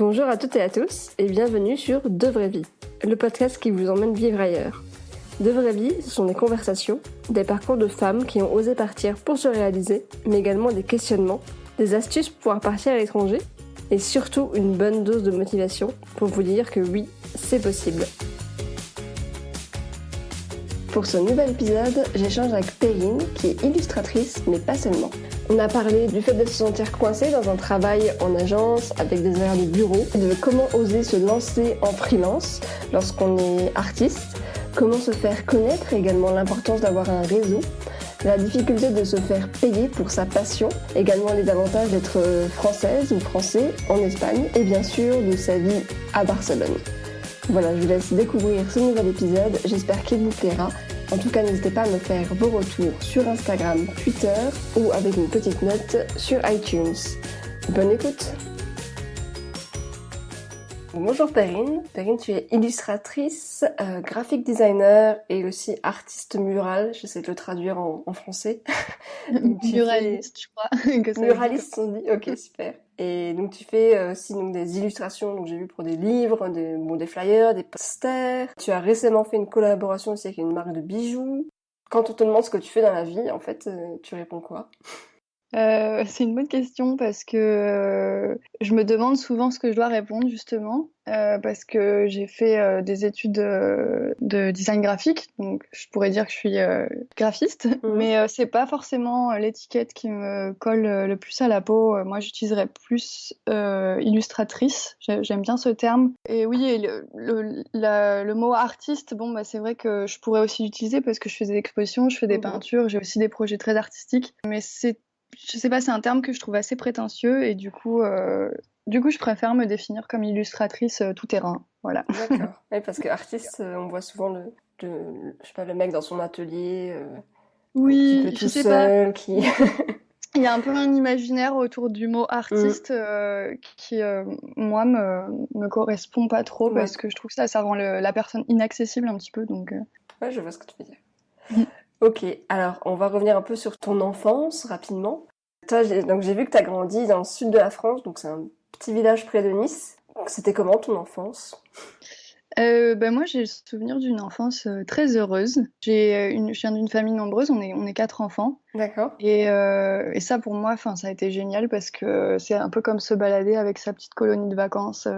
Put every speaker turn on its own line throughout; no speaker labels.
Bonjour à toutes et à tous et bienvenue sur De Vraie Vie, le podcast qui vous emmène vivre ailleurs. De Vraie Vie, ce sont des conversations, des parcours de femmes qui ont osé partir pour se réaliser, mais également des questionnements, des astuces pour pouvoir partir à l'étranger et surtout une bonne dose de motivation pour vous dire que oui, c'est possible. Pour ce nouvel épisode, j'échange avec Perrine, qui est illustratrice, mais pas seulement. On a parlé du fait de se sentir coincé dans un travail en agence, avec des horaires de bureau, de comment oser se lancer en freelance lorsqu'on est artiste, comment se faire connaître et également l'importance d'avoir un réseau, la difficulté de se faire payer pour sa passion, également les avantages d'être française ou français en Espagne, et bien sûr de sa vie à Barcelone. Voilà, je vous laisse découvrir ce nouvel épisode, j'espère qu'il vous plaira. En tout cas, n'hésitez pas à me faire vos retours sur Instagram, Twitter ou avec une petite note sur iTunes. Bonne écoute! Bonjour Perrine. Perrine, tu es illustratrice, graphic designer et aussi artiste murale. J'essaie de le traduire en français.
Muraliste, je crois. Que ça
Muraliste, on dit. Ok, super. Et donc tu fais aussi des illustrations. Donc j'ai vu pour des livres, des flyers, des posters. Tu as récemment fait une collaboration aussi avec une marque de bijoux. Quand on te demande ce que tu fais dans la vie, en fait, tu réponds quoi?
C'est une bonne question parce que je me demande souvent ce que je dois répondre justement parce que j'ai fait des études de design graphique, donc je pourrais dire que je suis graphiste, mais c'est pas forcément l'étiquette qui me colle le plus à la peau. Moi, j'utiliserais plus illustratrice. J'aime bien ce terme. Et oui, et le mot artiste, bon, bah c'est vrai que je pourrais aussi l'utiliser parce que je fais des expositions, je fais des peintures, j'ai aussi des projets très artistiques, mais je sais pas, c'est un terme que je trouve assez prétentieux et du coup, je préfère me définir comme illustratrice tout terrain. Voilà.
D'accord. Oui, parce que artiste, on voit souvent je sais pas, le mec dans son atelier, un petit peu
Oui, je
tout
sais
seul,
pas.
qui...
Il y a un peu un imaginaire autour du mot artiste qui, moi, me correspond pas trop
Ouais.
parce que je trouve que ça rend la personne inaccessible un petit peu. Donc,
Ouais, je vois ce que tu veux dire. Ok, alors on va revenir un peu sur ton enfance rapidement. Toi, j'ai vu que tu as grandi dans le sud de la France, donc c'est un petit village près de Nice. C'était comment ton enfance?
Moi, j'ai le souvenir d'une enfance très heureuse. Je viens d'une famille nombreuse, on est 4 enfants.
D'accord.
Et ça, pour moi, ça a été génial parce que c'est un peu comme se balader avec sa petite colonie de vacances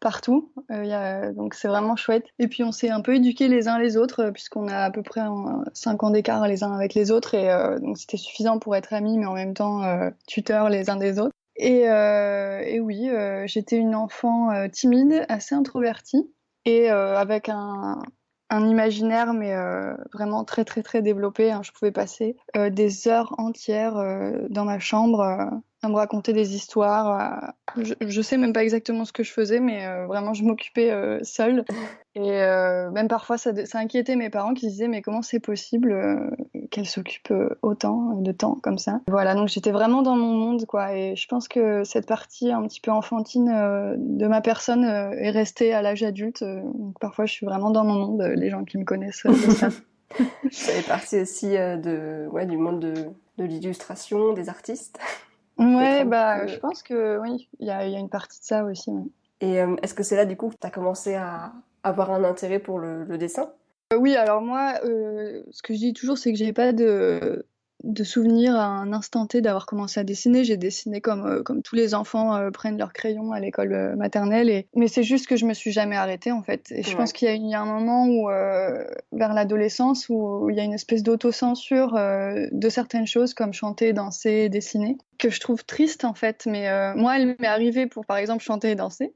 partout. Donc c'est vraiment chouette. Et puis on s'est un peu éduqués les uns les autres puisqu'on a à peu près 5 ans d'écart les uns avec les autres. Et donc c'était suffisant pour être amis, mais en même temps tuteurs les uns des autres. Et oui, j'étais une enfant timide, assez introvertie et avec un imaginaire, mais vraiment très très très développé. Hein. Je pouvais passer des heures entières dans ma chambre à me raconter des histoires. Je sais même pas exactement ce que je faisais, mais vraiment je m'occupais seule. Et même parfois ça inquiétait mes parents qui disaient mais comment c'est possible qu'elle s'occupe autant de temps comme ça. Voilà, donc j'étais vraiment dans mon monde quoi. Et je pense que cette partie un petit peu enfantine de ma personne est restée à l'âge adulte. Donc parfois je suis vraiment dans mon monde. Les gens qui me connaissent le savent.
Ça fait partie aussi du monde de l'illustration, des artistes.
Ouais,
Peu...
je pense que oui, il y a une partie de ça aussi. Ouais.
Et est-ce que c'est là du coup que tu as commencé à avoir un intérêt pour le dessin?
Oui, alors moi, ce que je dis toujours, c'est que j'ai pas de souvenir à un instant T d'avoir commencé à dessiner. J'ai dessiné comme tous les enfants prennent leur crayon à l'école maternelle. Mais c'est juste que je me suis jamais arrêtée, en fait. Et je pense qu'il y a un moment où, vers l'adolescence, où il y a une espèce d'autocensure de certaines choses, comme chanter, danser, dessiner, que je trouve triste, en fait. Mais moi, elle m'est arrivée pour, par exemple, chanter et danser.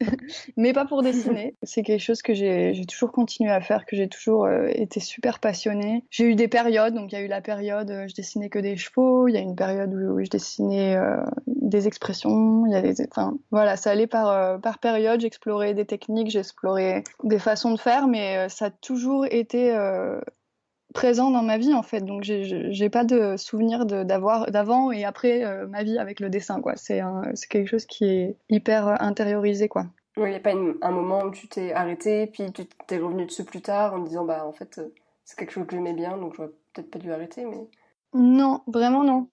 Mais pas pour dessiner. C'est quelque chose que j'ai toujours continué à faire, que j'ai toujours été super passionnée. J'ai eu des périodes, donc il y a eu la période je dessinais que des chevaux, il y a une période où je dessinais des expressions, voilà, ça allait par période, j'explorais des techniques, j'explorais des façons de faire, mais ça a toujours été présent dans ma vie en fait, donc j'ai pas de souvenir d'avant et après ma vie avec le dessin quoi. C'est quelque chose qui est hyper intériorisé quoi.
Oui, il n'y a pas un moment où tu t'es arrêté, puis tu t'es revenu dessus plus tard en te disant, bah en fait, c'est quelque chose que j'aimais bien, donc j'aurais peut-être pas dû arrêter, mais...
Non, vraiment non.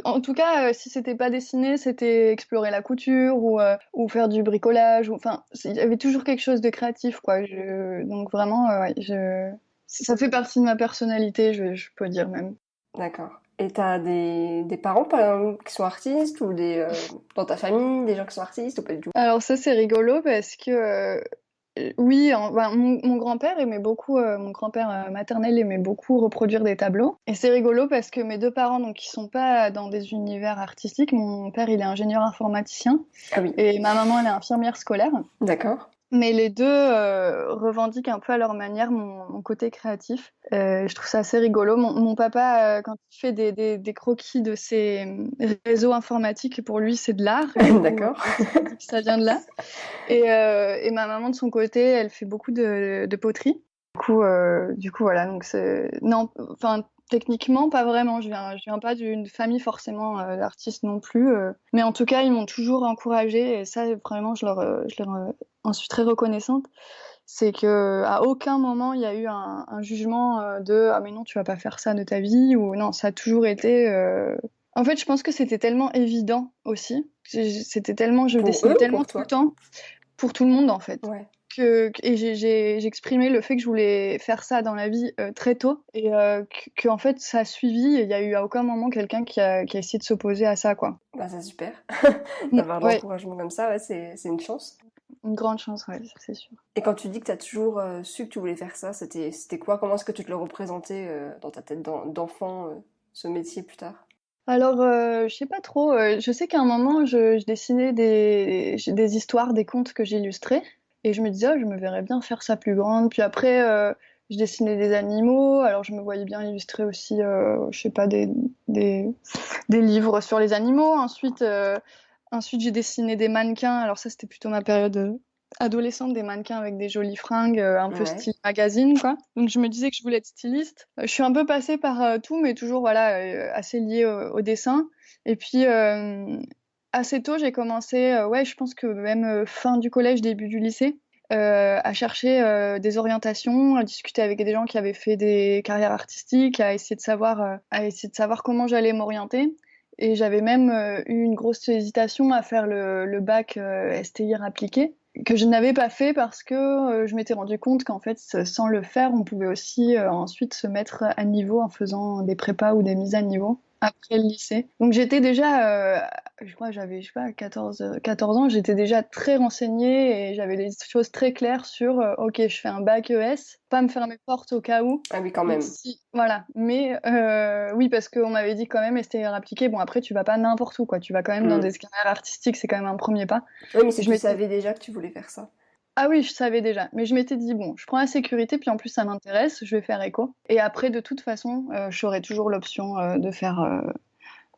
En tout cas, si c'était pas dessiner, c'était explorer la couture ou faire du bricolage. Enfin, il y avait toujours quelque chose de créatif, quoi. Donc vraiment, ouais, ça fait partie de ma personnalité, je peux dire même.
D'accord. Et t'as des parents, par exemple, qui sont artistes ou dans ta famille, des gens qui sont artistes ou pas du tout?
Alors ça, c'est rigolo parce que oui, mon grand-père aimait beaucoup, mon grand-père maternel aimait beaucoup reproduire des tableaux. Et c'est rigolo parce que mes deux parents, donc, ils sont pas dans des univers artistiques. Mon père, il est ingénieur informaticien
Ah oui,
et ma maman, elle est infirmière scolaire.
d'accord.
Mais les deux revendiquent un peu à leur manière mon côté créatif. Je trouve ça assez rigolo. Mon papa, quand il fait des croquis de ses réseaux informatiques, pour lui, c'est de l'art. Du coup,
D'accord.
il dit que ça vient de là. Et ma maman, de son côté, elle fait beaucoup de poterie. Du coup, voilà. Donc non, enfin, techniquement, pas vraiment. Je viens pas d'une famille forcément d'artistes non plus. Mais en tout cas, ils m'ont toujours encouragée. Et ça, vraiment, je leur en suis très reconnaissante. C'est que à aucun moment il y a eu un jugement de ah mais non, tu vas pas faire ça de ta vie, ou non, ça a toujours été. En fait, je pense que c'était tellement évident aussi. Je
Pour
dessinais
eux ou
tellement
pour
tout le
toi?
temps pour tout le monde en fait.
Ouais.
Et j'ai exprimé le fait que je voulais faire ça dans la vie très tôt, et en fait ça a suivi, et il y a eu à aucun moment quelqu'un qui a essayé de s'opposer à ça, quoi.
Bah, c'est super. D'avoir de
Ouais,
l'encouragement comme ça, ouais, c'est une chance.
une grande chance, ouais, c'est sûr.
Et quand tu dis que tu as toujours su que tu voulais faire ça, c'était quoi? Comment est-ce que tu te le représentais dans ta tête d'enfant, ce métier plus tard?
Alors, je sais pas trop. Je sais qu'à un moment, je dessinais des histoires, des contes que j'illustrais, et je me disais, oh, je me verrais bien faire ça plus grande. Puis après, je dessinais des animaux. Alors, je me voyais bien illustrer aussi, je sais pas, des, des livres sur les animaux. Ensuite, j'ai dessiné des mannequins. Alors ça, c'était plutôt ma période adolescente, des mannequins avec des jolies fringues, un peu
Ouais.
style magazine, quoi. Donc je me disais que je voulais être styliste. Je suis un peu passée par tout, mais toujours voilà, assez liée au dessin. Et puis assez tôt, j'ai commencé, ouais, je pense que même fin du collège, début du lycée. À chercher des orientations, à discuter avec des gens qui avaient fait des carrières artistiques, à essayer de savoir comment j'allais m'orienter. Et j'avais même eu une grosse hésitation à faire le bac STIR appliqué, que je n'avais pas fait parce que je m'étais rendu compte qu'en fait, sans le faire, on pouvait aussi ensuite se mettre à niveau en faisant des prépas ou des mises à niveau après le lycée. Donc j'étais déjà, je crois que j'avais, je sais pas, 14 ans, j'étais déjà très renseignée et j'avais des choses très claires sur, ok, je fais un bac ES, pas me fermer porte au cas où.
Ah oui, quand
Mais
même.
si, voilà. Mais oui, parce qu'on m'avait dit quand même STR appliqué. Bon, après, tu vas pas n'importe où, quoi. Tu vas quand même dans
Hmm.
des carrières artistiques, c'est quand même un premier pas.
Oui, mais si
Je
tu
m'étais
savais déjà que tu voulais faire ça.
Ah oui, je savais déjà. Mais je m'étais dit, bon, je prends la sécurité, puis en plus, ça m'intéresse, je vais faire éco. Et après, de toute façon, j'aurai toujours l'option de faire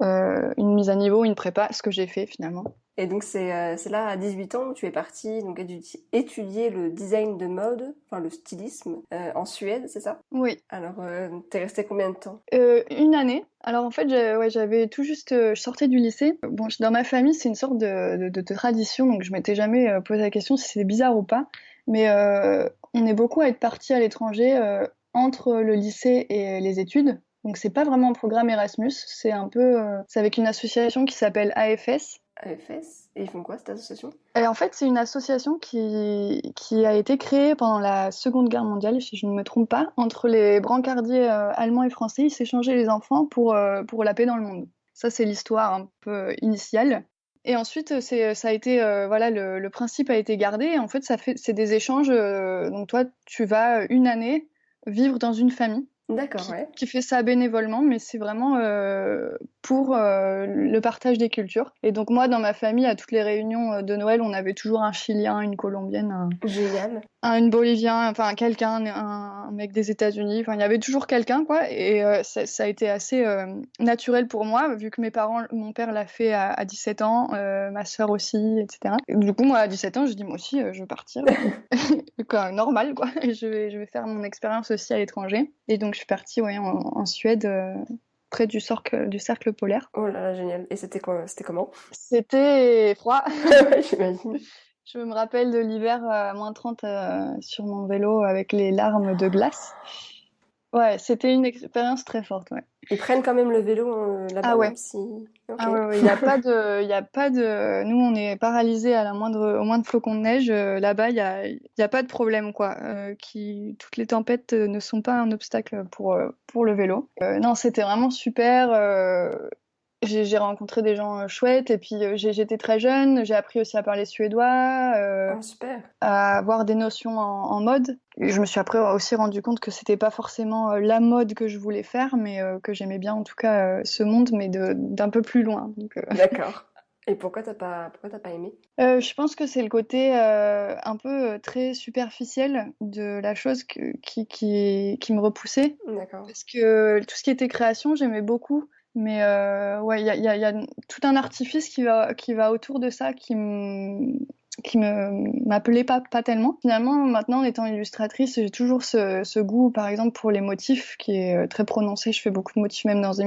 une mise à niveau, une prépa, ce que j'ai fait finalement.
Et donc c'est là à 18 ans où tu es partie donc étudier le design de mode, enfin le stylisme en Suède, c'est ça?
Oui.
Alors t'es resté combien de temps?
Une année. Alors en fait, ouais, j'avais tout juste, je sortais du lycée. Bon, dans ma famille, c'est une sorte de tradition, donc je m'étais jamais posé la question si c'était bizarre ou pas. Mais on est beaucoup à être partis à l'étranger entre le lycée et les études. Donc c'est pas vraiment un programme Erasmus, c'est avec une association qui s'appelle AFS.
AFS? Et ils font quoi cette association?
Et en fait, c'est une association qui a été créée pendant la Seconde Guerre mondiale, si je ne me trompe pas, entre les brancardiers allemands et français. Ils s'échangeaient les enfants pour la paix dans le monde. Ça, c'est l'histoire un peu initiale. Et ensuite, ça a été, voilà, le principe a été gardé. Et en fait, c'est des échanges. Donc toi, tu vas une année vivre dans une famille
D'accord,
qui,
ouais.
qui fait ça bénévolement, mais c'est vraiment pour le partage des cultures. Et donc moi, dans ma famille, à toutes les réunions de Noël, on avait toujours un Chilien, une Colombienne,
Génial.
une Bolivien, enfin quelqu'un, un mec des États-Unis. Enfin, il y avait toujours quelqu'un, quoi. Et ça a été assez naturel pour moi, vu que mon père l'a fait à 17 ans, ma sœur aussi, etc. Et du coup, moi, à 17 ans, je dis moi aussi, je veux partir. Quoi, normal, quoi. Et je vais faire mon expérience aussi à l'étranger. Et donc, je suis partie, ouais, en Suède, près du cercle polaire.
Oh là là, génial. Et c'était quoi? C'était comment?
C'était froid.
Ouais, j'imagine.
Je me rappelle de l'hiver à -30 sur mon vélo avec les larmes de glace. Ouais, c'était une expérience très forte, ouais.
Ils prennent quand même le vélo là-bas,
Ah ouais.
même si... Ok.
Ah ouais, ouais, il y a pas de, nous on est paralysés à au moindre flocon de neige. Là-bas, il y a pas de problème quoi. Toutes les tempêtes ne sont pas un obstacle pour le vélo. Non, c'était vraiment super. J'ai rencontré des gens chouettes et puis j'étais très jeune. J'ai appris aussi à parler suédois,
Ah, super.
à avoir des notions en mode. Et je me suis après aussi rendu compte que c'était pas forcément la mode que je voulais faire, mais que j'aimais bien en tout cas ce monde, mais d'un peu plus loin. Donc,
D'accord. Et pourquoi t'as pas aimé?
je pense que c'est le côté un peu très superficiel de la chose qui me repoussait.
D'accord.
Parce que tout ce qui était création, j'aimais beaucoup. Mais ouais, il y a tout un artifice qui va autour de ça qui m'appelait pas tellement. Finalement, maintenant, en étant illustratrice, j'ai toujours ce goût, par exemple, pour les motifs qui est très prononcé. Je fais beaucoup de motifs même dans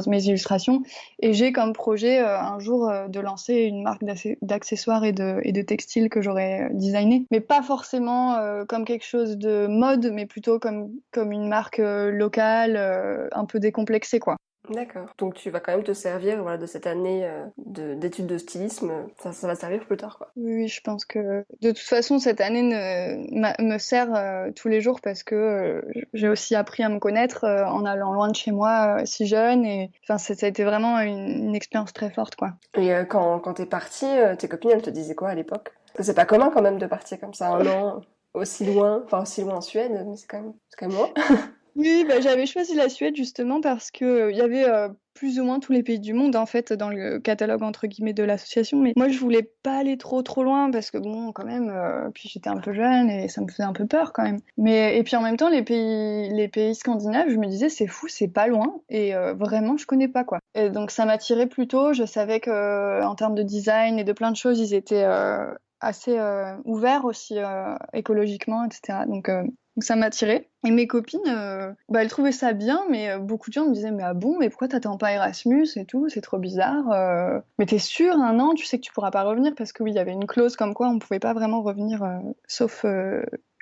mes illustrations. Et j'ai comme projet un jour de lancer une marque d'accessoires et de textiles que j'aurais designé. Mais pas forcément comme quelque chose de mode, mais plutôt comme une marque locale, un peu décomplexée, quoi.
D'accord. Donc tu vas quand même te servir voilà, de cette année d'études de stylisme. Ça va servir plus tard, quoi.
Oui, oui, je pense que de toute façon, cette année me sert tous les jours parce que j'ai aussi appris à me connaître en allant loin de chez moi si jeune. Et enfin, ça a été vraiment une expérience très forte, quoi.
Et quand t'es partie, tes copines, elles te disaient quoi à l'époque? Parce que c'est pas commun quand même de partir comme ça un an aussi loin en Suède, mais c'est quand même loin.
Oui, bah, j'avais choisi la Suède justement parce que il y avait plus ou moins tous les pays du monde en fait dans le catalogue entre guillemets de l'association. Mais moi, je voulais pas aller trop loin parce que bon, quand même, puis j'étais un peu jeune et ça me faisait un peu peur quand même. Mais et puis en même temps, les pays scandinaves, je me disais c'est fou, c'est pas loin et vraiment je connais pas quoi. Et donc ça m'attirait plutôt. Je savais que en termes de design et de plein de choses, ils étaient assez ouverts aussi écologiquement, etc. Donc ça m'attirait. Et mes copines, bah, elles trouvaient ça bien, mais beaucoup de gens me disaient mais ah bon, mais pourquoi t'attends pas Erasmus et tout, c'est trop bizarre. Mais t'es sûre, un an, tu sais que tu pourras pas revenir parce que oui, il y avait une clause comme quoi on pouvait pas vraiment revenir, sauf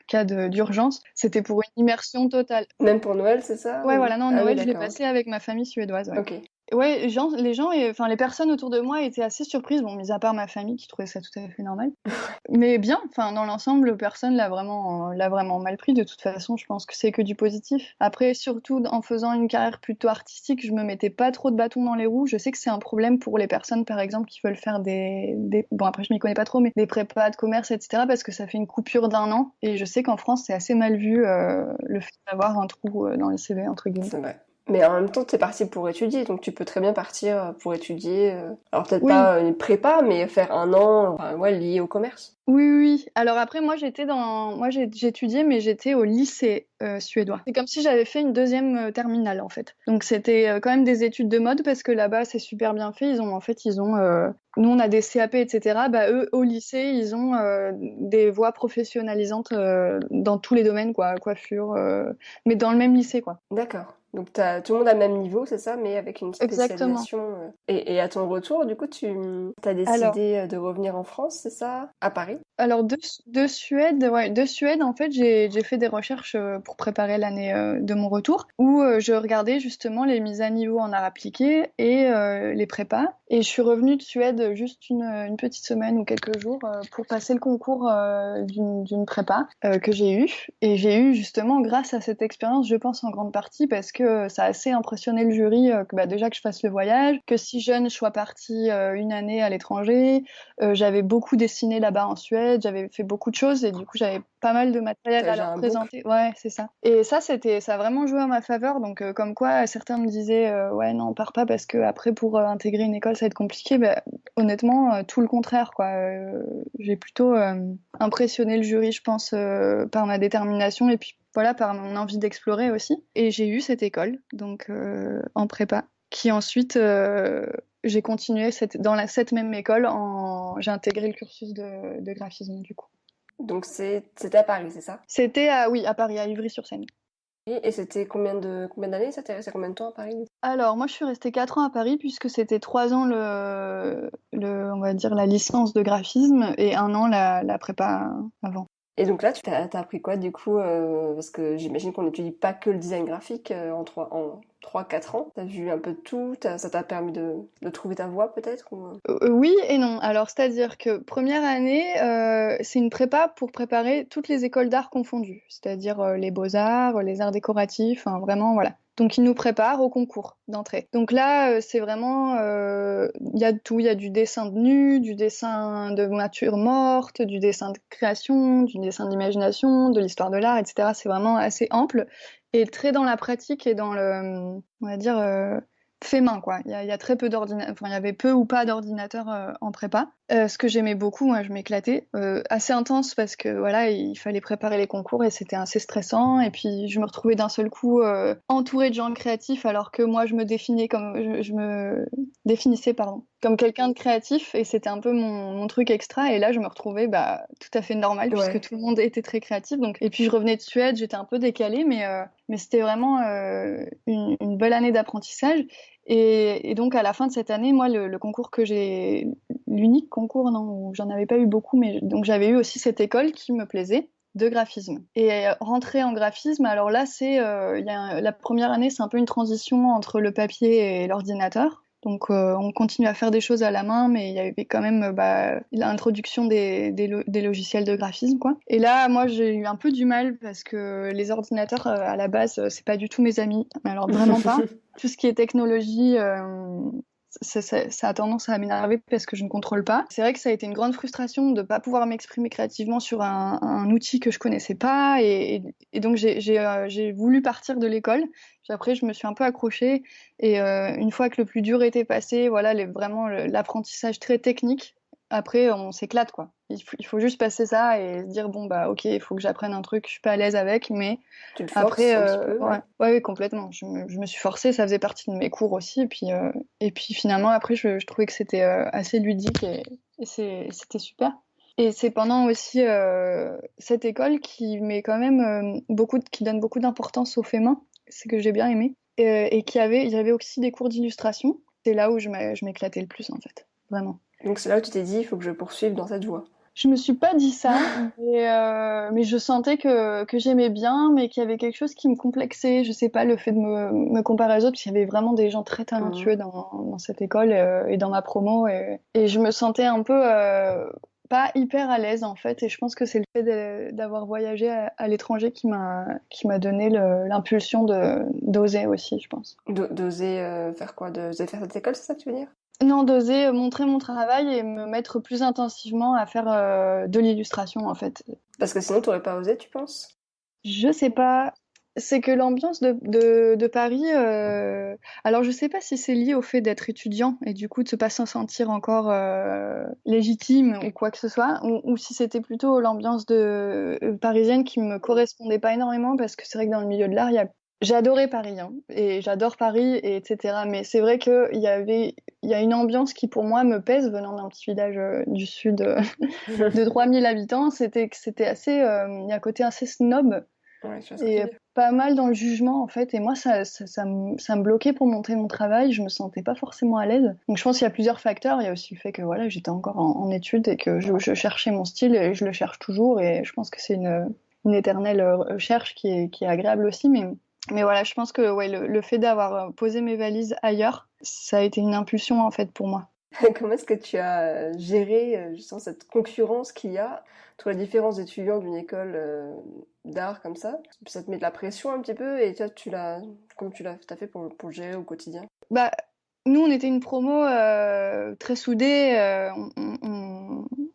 cas d'urgence. C'était pour une immersion totale.
Même pour Noël, c'est ça
Ouais,
ou...
voilà, non,
Ah oui,
Noël, je l'ai
d'accord, ok.
passé avec ma famille suédoise, ouais.
Ok.
Ouais, les gens, enfin les personnes autour de moi étaient assez surprises, bon, mis à part ma famille qui trouvait ça tout à fait normal. Mais bien, enfin dans l'ensemble, personne l'a vraiment mal pris. De toute façon, je pense que c'est que du positif. Après, surtout en faisant une carrière plutôt artistique, je me mettais pas trop de bâtons dans les roues. Je sais que c'est un problème pour les personnes, par exemple, qui veulent faire bon après je m'y connais pas trop, mais des prépas de commerce, etc. Parce que ça fait une coupure d'un an. Et je sais qu'en France, c'est assez mal vu le fait d'avoir un trou dans le CV entre guillemets.
C'est vrai. Mais en même temps, t'es parti pour étudier, donc tu peux très bien partir pour étudier. Alors peut-être
Oui,
pas une prépa, mais faire un an, enfin, ouais, lié au commerce.
oui, oui, oui. Alors après, moi j'étudiais, mais j'étais au lycée suédois. C'est comme si j'avais fait une deuxième terminale en fait. Donc c'était quand même des études de mode parce que là-bas c'est super bien fait. Nous on a des CAP, etc. Bah eux au lycée ils ont des voies professionnalisantes dans tous les domaines quoi, coiffure, mais dans le même lycée quoi.
D'accord. Donc tout le monde a le même niveau, c'est ça, mais avec une
Exactement.
spécialisation. Et à ton retour, du coup, tu as
Alors.
décidé de revenir en France, c'est ça? À Paris?
Alors de Suède, ouais, de Suède, en fait, j'ai fait des recherches pour préparer l'année de mon retour, où je regardais justement les mises à niveau en art appliqué et les prépas. Et je suis revenue de Suède juste une petite semaine ou quelques jours pour passer le concours d'une prépa que j'ai eu. Et j'ai eu justement, grâce à cette expérience, je pense en grande partie, parce que ça a assez impressionné le jury, que bah, déjà que je fasse le voyage, que si jeune, je sois partie une année à l'étranger. J'avais beaucoup dessiné là-bas en Suède, j'avais fait beaucoup de choses et du coup j'avais pas mal de matériel
T'as
à
déjà
leur
un book?
présenter. Ouais, c'est ça. Et ça ça a vraiment joué en ma faveur. Donc comme quoi certains me disaient ouais non, pars pas parce que après pour intégrer une école ça va être compliqué. Ben, honnêtement tout le contraire quoi. J'ai plutôt impressionné le jury je pense par ma détermination et puis voilà par mon envie d'explorer aussi. Et j'ai eu cette école donc en prépa qui ensuite j'ai continué dans cette même école, j'ai intégré le cursus de graphisme du coup.
Donc c'était à Paris, c'est ça?
C'était oui, à Paris, à Ivry-sur-Seine.
Et c'était combien d'années ça t'est resté combien de temps à Paris?
Alors moi je suis restée 4 ans à Paris puisque c'était 3 ans on va dire la licence de graphisme et un an la prépa avant.
Et donc là, t'as appris quoi du coup parce que j'imagine qu'on n'étudie pas que le design graphique en 3-4 ans. T'as vu un peu de tout, ça t'a permis de trouver ta voie peut-être
Oui et non. Alors, c'est-à-dire que première année, c'est une prépa pour préparer toutes les écoles d'art confondues, c'est-à-dire les beaux-arts, les arts décoratifs, hein, vraiment, voilà. Donc, ils nous préparent au concours d'entrée. Donc là, c'est vraiment, il y a de tout. Il y a du dessin de nu, du dessin de nature morte, du dessin de création, du dessin d'imagination, de l'histoire de l'art, etc. C'est vraiment assez ample et très dans la pratique et dans le, on va dire, fait main, quoi. Il y a très peu d'ordinateurs, enfin, il y avait peu ou pas d'ordinateurs en prépa. Ce que j'aimais beaucoup, moi, je m'éclatais. Assez intense parce que voilà, il fallait préparer les concours et c'était assez stressant. Et puis je me retrouvais d'un seul coup entourée de gens créatifs alors que moi je me définissais pardon comme quelqu'un de créatif et c'était un peu mon truc extra. Et là, je me retrouvais bah tout à fait normal puisque
Ouais.
tout le monde était très créatif. Donc et puis je revenais de Suède, j'étais un peu décalée, mais c'était vraiment une belle année d'apprentissage. Et donc, à la fin de cette année, moi, le concours que j'ai, l'unique concours, non, où j'en avais pas eu beaucoup, mais donc j'avais eu aussi cette école qui me plaisait de graphisme. Et rentrer en graphisme, alors là, la première année, c'est un peu une transition entre le papier et l'ordinateur. Donc, on continue à faire des choses à la main, mais il y avait quand même l'introduction des logiciels de graphisme, quoi. Et là, moi, j'ai eu un peu du mal parce que les ordinateurs, à la base, c'est pas du tout mes amis. Mais alors, vraiment pas. Tout ce qui est technologie, ça a tendance à m'énerver parce que je ne contrôle pas. C'est vrai que ça a été une grande frustration de ne pas pouvoir m'exprimer créativement sur un outil que je connaissais pas. Et donc, j'ai voulu partir de l'école. Puis après, je me suis un peu accrochée. Et une fois que le plus dur était passé, voilà, vraiment l'apprentissage très technique, après, on s'éclate, quoi. Il faut juste passer ça et se dire, bon, bah, ok, il faut que j'apprenne un truc, je suis pas à l'aise avec, mais
Tu le forces
après,
un petit peu,
ouais.
ouais.
Ouais, complètement. Je me suis forcée, ça faisait partie de mes cours aussi. Et puis finalement, après, je trouvais que c'était assez ludique et c'était super. Et c'est pendant aussi cette école qui met quand même qui donne beaucoup d'importance au fait main, c'est que j'ai bien aimé. Et il y avait aussi des cours d'illustration. C'est là où je m'éclatais le plus, en fait. Vraiment.
Donc c'est là où tu t'es dit, il faut que je poursuive dans cette voie.
Je me suis pas dit ça, mais je sentais que j'aimais bien, mais qu'il y avait quelque chose qui me complexait. Je sais pas, le fait de me comparer aux autres, parce qu'il y avait vraiment des gens très talentueux
Mhm.
dans cette école et dans ma promo, et je me sentais un peu pas hyper à l'aise en fait. Et je pense que c'est le fait d'avoir voyagé à l'étranger qui m'a donné l'impulsion d'oser aussi, je pense.
D'oser faire quoi? D'oser faire cette école, c'est ça que tu veux dire?
Non, d'oser montrer mon travail et me mettre plus intensivement à faire de l'illustration en fait.
Parce que sinon, t'aurais pas osé, tu penses?
Je sais pas. C'est que l'ambiance de Paris, alors je sais pas si c'est lié au fait d'être étudiant et du coup de ne pas s'en sentir encore légitime ou quoi que ce soit, ou si c'était plutôt l'ambiance parisienne qui me correspondait pas énormément parce que c'est vrai que dans le milieu de l'art, j'adorais Paris hein, et j'adore Paris et etc. Mais c'est vrai il y a une ambiance qui pour moi me pèse venant d'un petit village du sud de 3000 habitants. C'était assez, il y a un côté assez snob
Ouais, je vois ce que tu
et
veux dire.
pas mal dans le jugement en fait. Et moi, ça me bloquait pour montrer mon travail. Je me sentais pas forcément à l'aise. Donc je pense qu'il y a plusieurs facteurs. Il y a aussi le fait que voilà, j'étais encore en études et que je cherchais mon style et je le cherche toujours. Et je pense que c'est une éternelle recherche qui est agréable aussi. Mais voilà, je pense que ouais, le fait d'avoir posé mes valises ailleurs, ça a été une impulsion en fait pour moi.
Comment est-ce que tu as géré justement cette concurrence qu'il y a entre les différents étudiants d'une école d'art comme ça? Ça te met de la pression un petit peu et toi, comment t'as fait pour le gérer au quotidien?
Bah, nous, on était une promo très soudée.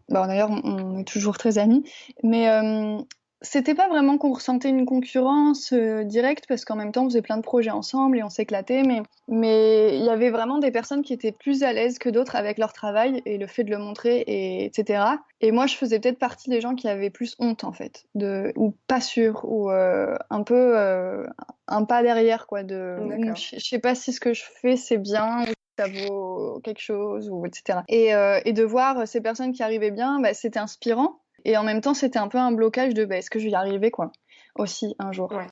Bah, d'ailleurs, on est toujours très amis. Mais c'était pas vraiment qu'on ressentait une concurrence directe parce qu'en même temps, on faisait plein de projets ensemble et on s'éclatait. Mais il y avait vraiment des personnes qui étaient plus à l'aise que d'autres avec leur travail et le fait de le montrer, etc. Et moi, je faisais peut-être partie des gens qui avaient plus honte, en fait, ou pas sûr, ou un peu un pas derrière, quoi.
D'accord.
Je sais pas si ce que je fais, c'est bien, ou si ça vaut quelque chose, ou etc. Et de voir ces personnes qui arrivaient bien, bah, c'était inspirant. Et en même temps, c'était un peu un blocage de bah, est-ce que je vais y arriver, quoi, aussi, un jour.
Ouais.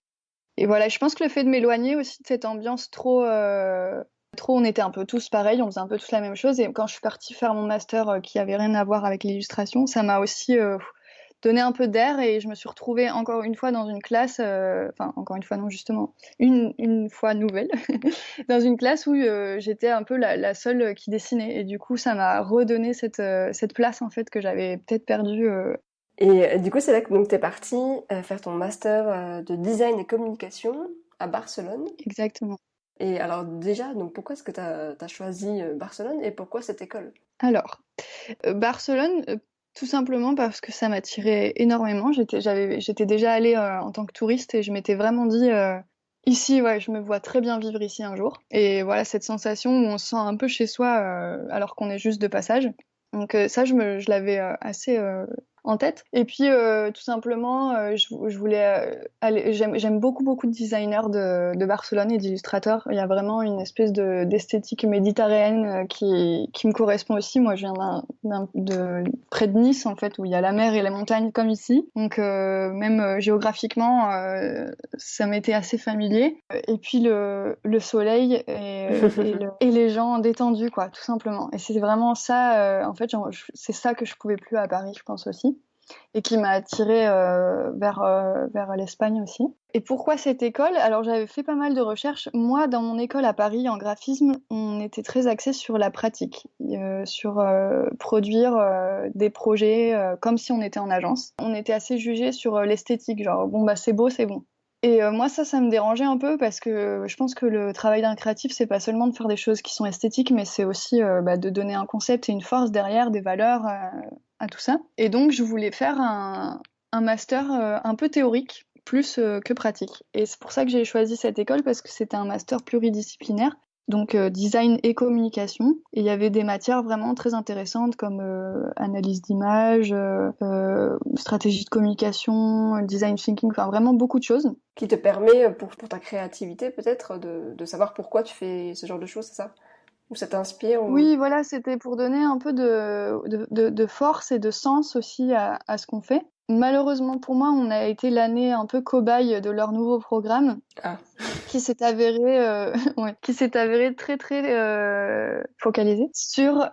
Et voilà, je pense que le fait de m'éloigner aussi de cette ambiance trop, on était un peu tous pareils, on faisait un peu tous la même chose. Et quand je suis partie faire mon master qui avait rien à voir avec l'illustration, ça m'a aussi donner un peu d'air et je me suis retrouvée encore une fois dans une classe, enfin encore une fois non justement, une fois nouvelle, dans une classe où j'étais un peu la seule qui dessinait et du coup ça m'a redonné cette place en fait que j'avais peut-être perdue.
Et du coup, c'est là que donc t'es partie faire ton master de design et communication à Barcelone.
Exactement.
Et alors déjà, donc pourquoi est-ce que t'as choisi Barcelone et pourquoi cette école?
Alors, Barcelone, tout simplement parce que ça m'attirait énormément. J'étais déjà allée en tant que touriste et je m'étais vraiment dit ici, ouais, je me vois très bien vivre ici un jour. Et voilà, cette sensation où on se sent un peu chez soi alors qu'on est juste de passage. Donc ça, je l'avais assez en tête. Et puis tout simplement, je voulais aller. J'aime beaucoup de designers de Barcelone et d'illustrateurs. Il y a vraiment une espèce d'esthétique méditerranéenne qui me correspond aussi. Moi, je viens de près de Nice en fait, où il y a la mer et les montagnes comme ici. Donc même géographiquement, ça m'était assez familier. Et puis le soleil et les gens détendus, quoi, tout simplement. Et c'est vraiment ça. En fait, c'est ça que je pouvais plus à Paris, je pense aussi et qui m'a attirée vers l'Espagne aussi. Et pourquoi cette école? Alors j'avais fait pas mal de recherches. Moi, dans mon école à Paris, en graphisme, on était très axé sur la pratique, sur produire des projets comme si on était en agence. On était assez jugé sur l'esthétique, genre bon bah c'est beau, c'est bon. Et moi ça me dérangeait un peu parce que je pense que le travail d'un créatif, c'est pas seulement de faire des choses qui sont esthétiques, mais c'est aussi de donner un concept et une force derrière, des valeurs à tout ça. Et donc je voulais faire un master un peu théorique, plus que pratique. Et c'est pour ça que j'ai choisi cette école parce que c'était un master pluridisciplinaire. Donc design et communication. Et il y avait des matières vraiment très intéressantes comme analyse d'image, stratégie de communication, design thinking, enfin vraiment beaucoup de choses.
Qui te permet, pour ta créativité peut-être, de savoir pourquoi tu fais ce genre de choses, c'est ça? Ou ça t'inspire ou...
Oui, voilà, c'était pour donner un peu de force et de sens aussi à ce qu'on fait. Malheureusement pour moi, on a été l'année un peu cobaye de leur nouveau programme
Ah.
qui s'est avéré, ouais, qui s'est avéré très très focalisé sur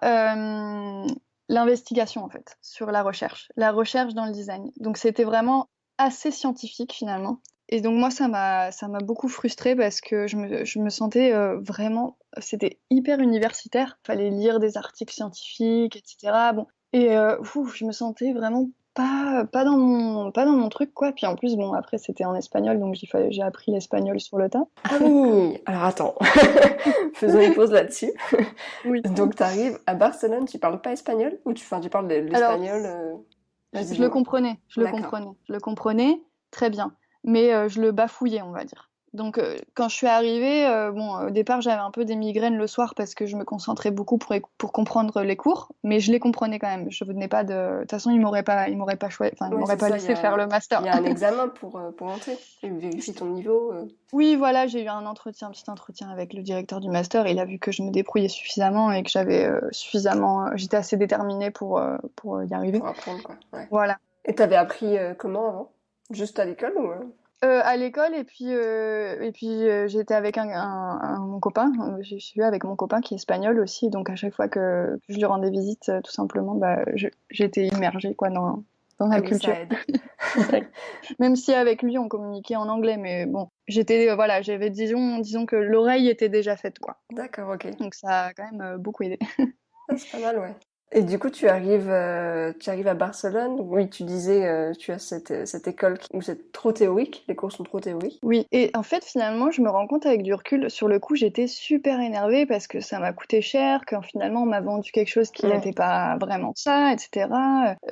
l'investigation en fait, sur la recherche dans le design. Donc c'était vraiment assez scientifique finalement. Et donc moi ça m'a beaucoup frustrée parce que je me sentais vraiment, c'était hyper universitaire. Fallait lire des articles scientifiques, etc. Bon et je me sentais vraiment pas dans mon truc quoi. Puis en plus bon après c'était en espagnol donc j'ai appris l'espagnol sur le tas.
Ah oui! Alors attends, faisons une pause là-dessus.
Oui.
Donc t'arrives à Barcelone, tu parles pas espagnol? Ou tu parles
Alors
l'espagnol vas-y,
je le
dis-moi.
comprenais,
D'accord.
je le comprenais très bien, mais je le bafouillais, on va dire. Donc quand je suis arrivée, bon, au départ j'avais un peu des migraines le soir parce que je me concentrais beaucoup pour comprendre les cours, mais je les comprenais quand même. Je venais pas de toute façon ils
Ouais,
m'auraient
c'est
pas
ça,
laissé faire le
il
master.
y a un examen pour entrer. Il vérifie ton niveau.
Oui, voilà, j'ai eu un petit entretien avec le directeur du master. Il a vu que je me débrouillais suffisamment et que j'avais j'étais assez déterminée pour y arriver.
Pour apprendre, quoi. Ouais.
Voilà.
Et t'avais appris comment avant? Juste à l'école ou...
À l'école et puis j'étais avec mon copain. Je suis avec mon copain qui est espagnol aussi, donc à chaque fois que je lui rendais visite, tout simplement, j'étais immergée quoi dans la
Ah oui,
culture.
ça aide.
Même si avec lui on communiquait en anglais, mais bon, j'étais voilà, j'avais disons que l'oreille était déjà faite quoi.
D'accord, ok.
Donc ça a quand même beaucoup aidé.
Ah, c'est pas mal, ouais. Et du coup, tu arrives à Barcelone. Oui, tu disais, tu as cette école où c'est trop théorique, les cours sont trop théoriques.
Oui, et en fait, finalement, je me rends compte avec du recul, sur le coup, j'étais super énervée parce que ça m'a coûté cher, que finalement, on m'a vendu quelque chose qui
Ouais.
n'était pas vraiment ça, etc.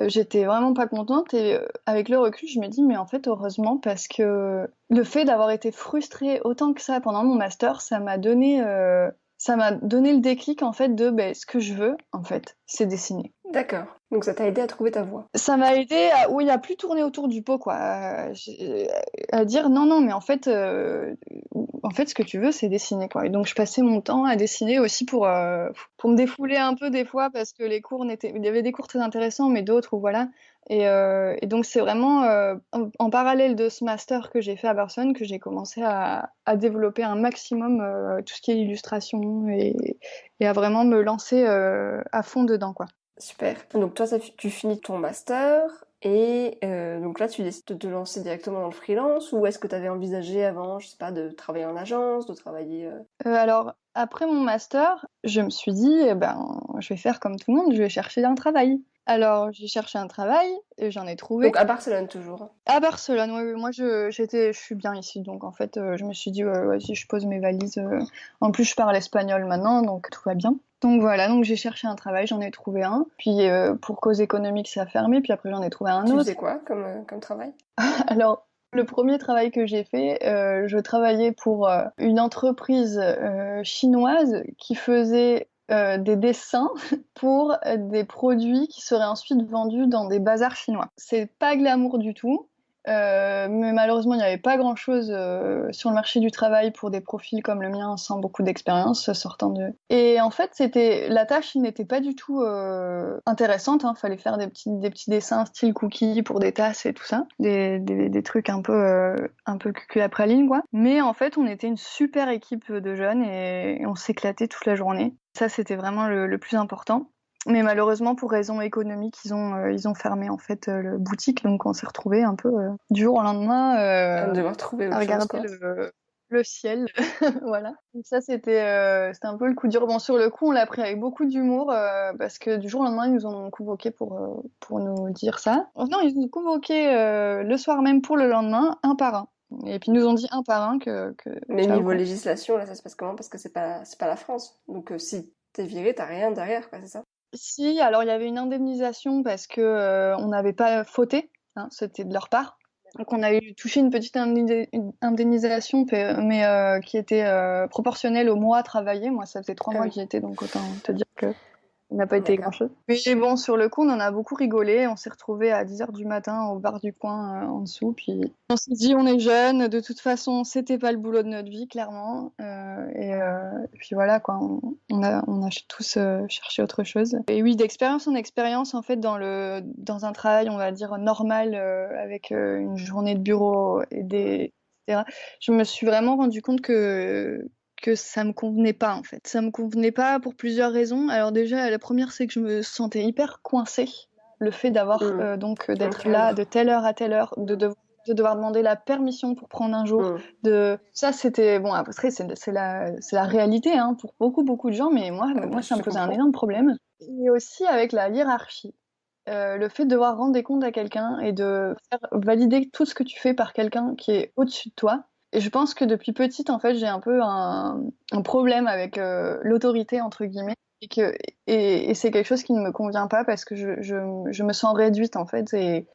J'étais vraiment pas contente et avec le recul, je me dis, mais en fait, heureusement, parce que le fait d'avoir été frustrée autant que ça pendant mon master, ça m'a donné le déclic, en fait, de ce que je veux, en fait, c'est dessiner.
D'accord. Donc ça t'a aidé à trouver ta voie.
Ça m'a aidé oui, à plus tourner autour du pot, quoi. À dire non, non, mais en fait, ce que tu veux, c'est dessiner, quoi. Et donc, je passais mon temps à dessiner aussi pour me défouler un peu des fois, parce que il y avait des cours très intéressants, mais d'autres où voilà. Et donc, c'est vraiment en parallèle de ce master que j'ai fait à Barcelone que j'ai commencé à développer un maximum tout ce qui est illustration et à vraiment me lancer à fond dedans, quoi.
Super. Donc toi, tu finis ton master Et donc là, tu décides de te lancer directement dans le freelance ou est-ce que tu avais envisagé avant, je sais pas, de travailler en agence, de travailler...
Alors, après mon master, je me suis dit, je vais faire comme tout le monde, je vais chercher un travail. Alors, j'ai cherché un travail et j'en ai trouvé.
Donc à Barcelone toujours.
À Barcelone, oui, oui. Moi, je suis bien ici. Donc, en fait, je me suis dit, ouais, si je pose mes valises. En plus, je parle espagnol maintenant, donc tout va bien. Donc voilà, donc j'ai cherché un travail, j'en ai trouvé un. Puis pour cause économique, ça a fermé. Puis après, j'en ai trouvé un
Tu
autre.
faisais quoi comme travail?
Alors, le premier travail que j'ai fait, je travaillais pour une entreprise chinoise qui faisait des dessins pour des produits qui seraient ensuite vendus dans des bazars chinois. C'est pas glamour du tout. Mais malheureusement, il n'y avait pas grand-chose sur le marché du travail pour des profils comme le mien, sans beaucoup d'expérience, sortant de... Et en fait, la tâche n'était pas du tout intéressante. Hein. Fallait faire des petits dessins style cookies pour des tasses et tout ça, des trucs un peu cul à praline, quoi. Mais en fait, on était une super équipe de jeunes et on s'éclatait toute la journée. Ça, c'était vraiment le plus important. Mais malheureusement, pour raisons économiques, ils ont fermé en fait le boutique, donc on s'est retrouvés un peu du jour au lendemain
À devoir trouver
à
autre chose,
regarder
quoi.
le ciel, voilà. Donc ça, c'était un peu le coup dur. Bon, sur le coup, on l'a pris avec beaucoup d'humour parce que du jour au lendemain, ils nous ont convoqués pour nous dire ça. Oh, non, ils nous ont convoqués le soir même pour le lendemain, un par un. Et puis ils nous ont dit un par un que
Mais
ciao,
niveau
quoi.
législation, là, ça se passe comment? Parce que c'est pas la France. Donc si t'es viré, t'as rien derrière, quoi, c'est ça?
Si, alors il y avait une indemnisation parce que on n'avait pas fauté, hein, c'était de leur part. Donc on a touché une petite une indemnisation, mais qui était proportionnelle au mois travaillé. Moi, ça faisait 3
Ah
mois
oui,
que j'y étais, donc autant te dire que ça n'a pas été
d'accord.
grand-chose. Mais bon, sur le coup, on en a beaucoup rigolé. On s'est retrouvés à 10 heures du matin au bar du coin en dessous. Puis on s'est dit, on est jeunes. De toute façon, c'était pas le boulot de notre vie, clairement. Et puis voilà, quoi. On a tous cherché autre chose. Et oui, d'expérience en expérience, en fait, dans un travail, on va dire, normal, avec une journée de bureau etc. Je me suis vraiment rendu compte que ça me convenait pas en fait. Ça me convenait pas pour plusieurs raisons. Alors déjà, la première, c'est que je me sentais hyper coincée. Le fait d'avoir
Hmm. Un
d'être là
cadre.
de telle heure à telle heure, de devoir demander la permission pour prendre un jour.
Hmm.
Ça, c'était bon. Après, c'est la réalité hein, pour beaucoup de gens, mais
Ah bah,
moi, ça
je
me
te
posait un
comprends.
énorme problème. Et aussi avec la hiérarchie. Le fait de devoir rendre des comptes à quelqu'un et de faire valider tout ce que tu fais par quelqu'un qui est au-dessus de toi. Et je pense que depuis petite, en fait, j'ai un peu un problème avec l'autorité, entre guillemets. Et c'est quelque chose qui ne me convient pas parce que je me sens réduite, en fait. Et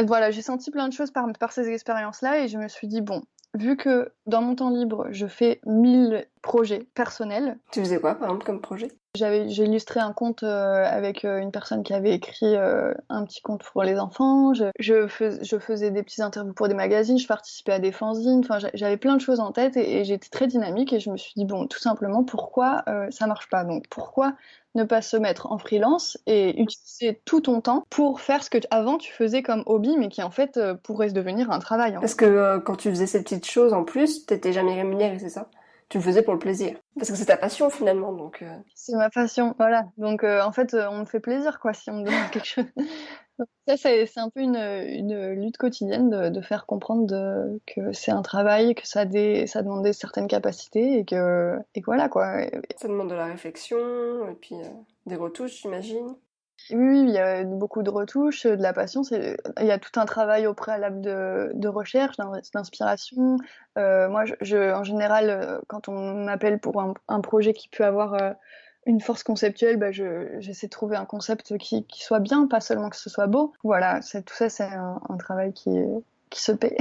voilà, j'ai senti plein de choses par ces expériences-là et je me suis dit, bon, vu que dans mon temps libre, je fais 1000 projets personnels.
Tu faisais quoi, par exemple, comme projet?
J'ai illustré un conte avec une personne qui avait écrit un petit conte pour les enfants. Je faisais des petites interviews pour des magazines, je participais à des fanzines. Enfin, j'avais plein de choses en tête et j'étais très dynamique et je me suis dit, bon, tout simplement, pourquoi ça marche pas? Donc, pourquoi ne pas se mettre en freelance et utiliser tout ton temps pour faire ce que avant tu faisais comme hobby, mais qui en fait pourrait se devenir un travail, en
Parce
fait.
que quand tu faisais ces petites choses en plus, t'étais jamais rémunéré, c'est ça? Tu le faisais pour le plaisir. Parce que c'est ta passion finalement, donc...
C'est ma passion, voilà. Donc en fait, on me fait plaisir, quoi, si on me demande quelque chose. Ça, c'est un peu une lutte quotidienne de faire comprendre que c'est un travail, que ça demande certaines capacités et que voilà, quoi.
Ça demande de la réflexion, et puis des retouches, j'imagine.
Oui, oui, il y a beaucoup de retouches, de la passion. Il y a tout un travail au préalable de recherche, d'inspiration. Moi, en général, quand on m'appelle pour un projet qui peut avoir une force conceptuelle, bah, j'essaie de trouver un concept qui soit bien, pas seulement que ce soit beau. Voilà, tout ça, c'est un travail qui se paie,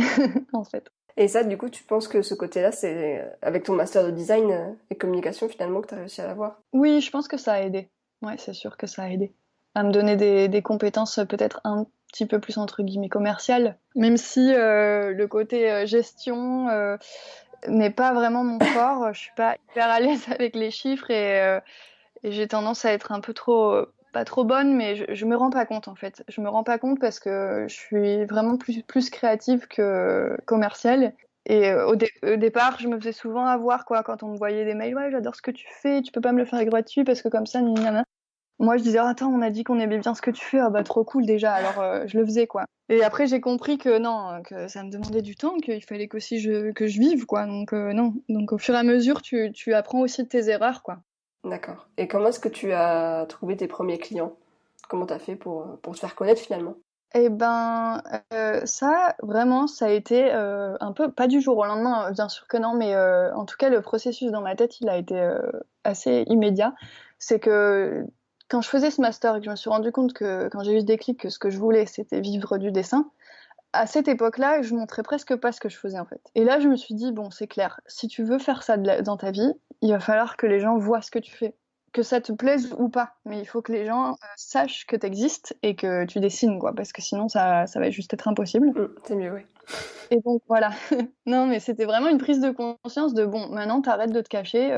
en fait.
Et ça, du coup, tu penses que ce côté-là, c'est avec ton master de design et communication finalement que t'as réussi à l'avoir?
Oui, je pense que ça a aidé. Ouais, c'est sûr que ça a aidé. À me donner des compétences peut-être un petit peu plus entre guillemets commerciales. Même si le côté gestion n'est pas vraiment mon fort, je suis pas hyper à l'aise avec les chiffres et j'ai tendance à être un peu trop, pas trop bonne, mais je me rends pas compte en fait. Je me rends pas compte parce que je suis vraiment plus créative que commerciale. Et au départ, je me faisais souvent avoir quoi quand on me voyait des mails, ouais, j'adore ce que tu fais, tu peux pas me le faire gratuit parce que comme ça, gna gna gna. Moi, je disais, attends, on a dit qu'on aimait bien ce que tu fais, ah bah trop cool déjà, alors je le faisais, quoi. Et après, j'ai compris que non, que ça me demandait du temps, qu'il fallait qu'aussi que je vive, quoi. Donc non. Donc au fur et à mesure, tu apprends aussi de tes erreurs, quoi.
D'accord. Et comment est-ce que tu as trouvé tes premiers clients? Comment t'as fait pour te faire connaître finalement?
Eh ben, ça, vraiment, ça a été un peu, pas du jour au lendemain, bien sûr que non, mais en tout cas, le processus dans ma tête, il a été assez immédiat. C'est que quand je faisais ce master et que je me suis rendu compte que quand j'ai eu ce déclic que ce que je voulais, c'était vivre du dessin, à cette époque-là, je montrais presque pas ce que je faisais en fait. Et là, je me suis dit, bon, c'est clair, si tu veux faire ça dans ta vie, il va falloir que les gens voient ce que tu fais. Que ça te plaise ou pas, mais il faut que les gens sachent que tu existes et que tu dessines, quoi, parce que sinon ça va juste être impossible.
C'est mieux, oui.
Et donc voilà. Non, mais c'était vraiment une prise de conscience de bon, maintenant t'arrêtes de te cacher,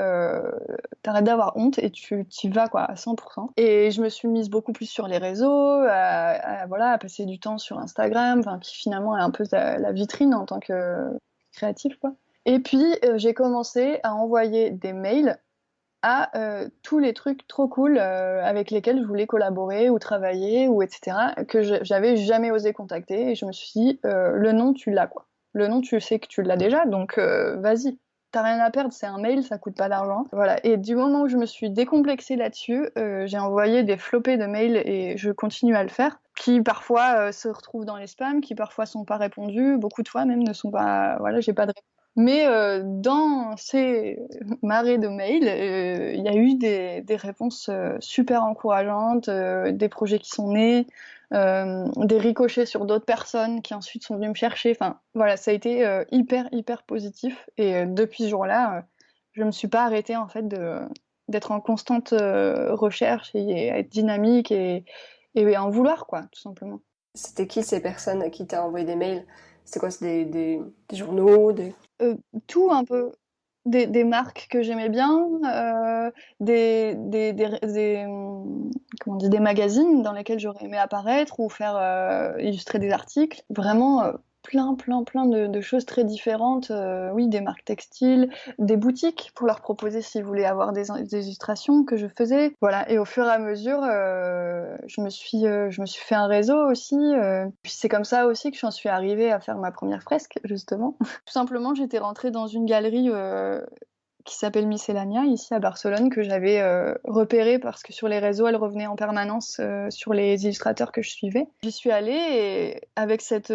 t'arrêtes d'avoir honte et tu t'y vas quoi à 100%. Et je me suis mise beaucoup plus sur les réseaux, voilà, à passer du temps sur Instagram, enfin qui finalement est un peu la vitrine en tant que créatif quoi. Et puis j'ai commencé à envoyer des mails à tous les trucs trop cool avec lesquels je voulais collaborer ou travailler ou etc. que j'avais jamais osé contacter et je me suis dit le nom tu l'as quoi. Le nom tu sais que tu l'as déjà donc vas-y. T'as rien à perdre, c'est un mail, ça coûte pas d'argent. Voilà. Et du moment où je me suis décomplexée là-dessus, j'ai envoyé des flopées de mails et je continue à le faire, qui parfois se retrouvent dans les spams, qui parfois sont pas répondus, beaucoup de fois même ne sont pas. Voilà, j'ai pas de réponse. Mais dans ces marées de mails, il y a eu des réponses super encourageantes, des projets qui sont nés, des ricochets sur d'autres personnes qui ensuite sont venues me chercher. Enfin, voilà, ça a été hyper positif. Et depuis ce jour-là, je me suis pas arrêtée en fait d'être en constante recherche et être dynamique et en vouloir quoi, tout simplement.
C'était qui ces personnes à qui t'as envoyé des mails? C'était quoi? C'est des journaux, des...
Euh, Tout un peu. Des marques que j'aimais bien, comment on dit, des magazines dans lesquels j'aurais aimé apparaître ou faire illustrer des articles. Vraiment plein de choses très différentes. Oui, des marques textiles, des boutiques pour leur proposer s'ils voulaient avoir des illustrations que je faisais. Voilà. Et au fur et à mesure, je me suis fait un réseau aussi. Puis c'est comme ça aussi que j'en suis arrivée à faire ma première fresque, justement. Tout simplement, j'étais rentrée dans une galerie qui s'appelle Miscellanea, ici à Barcelone, que j'avais repérée parce que sur les réseaux, elle revenait en permanence sur les illustrateurs que je suivais. J'y suis allée et avec cette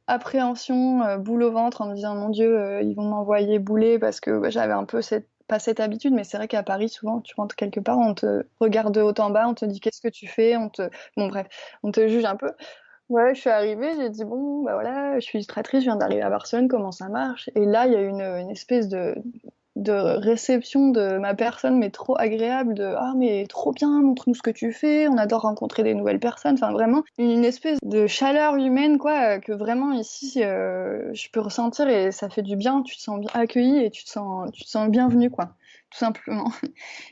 appréhension, boule au ventre, en me disant, mon Dieu, ils vont m'envoyer bouler parce que j'avais un peu pas cette habitude, mais c'est vrai qu'à Paris, souvent, tu rentres quelque part, on te regarde de haut en bas, on te dit qu'est-ce que tu fais, bon bref, on te juge un peu. Ouais, je suis arrivée, j'ai dit bon, bah voilà, je suis illustratrice, je viens d'arriver à Barcelone, comment ça marche? Et là, il y a eu une espèce de réception de ma personne, mais trop agréable, de ah, mais trop bien, montre-nous ce que tu fais, on adore rencontrer des nouvelles personnes. Enfin, vraiment, une espèce de chaleur humaine, quoi, que vraiment ici, je peux ressentir et ça fait du bien, tu te sens bien accueilli et tu te sens bienvenu, quoi, tout simplement.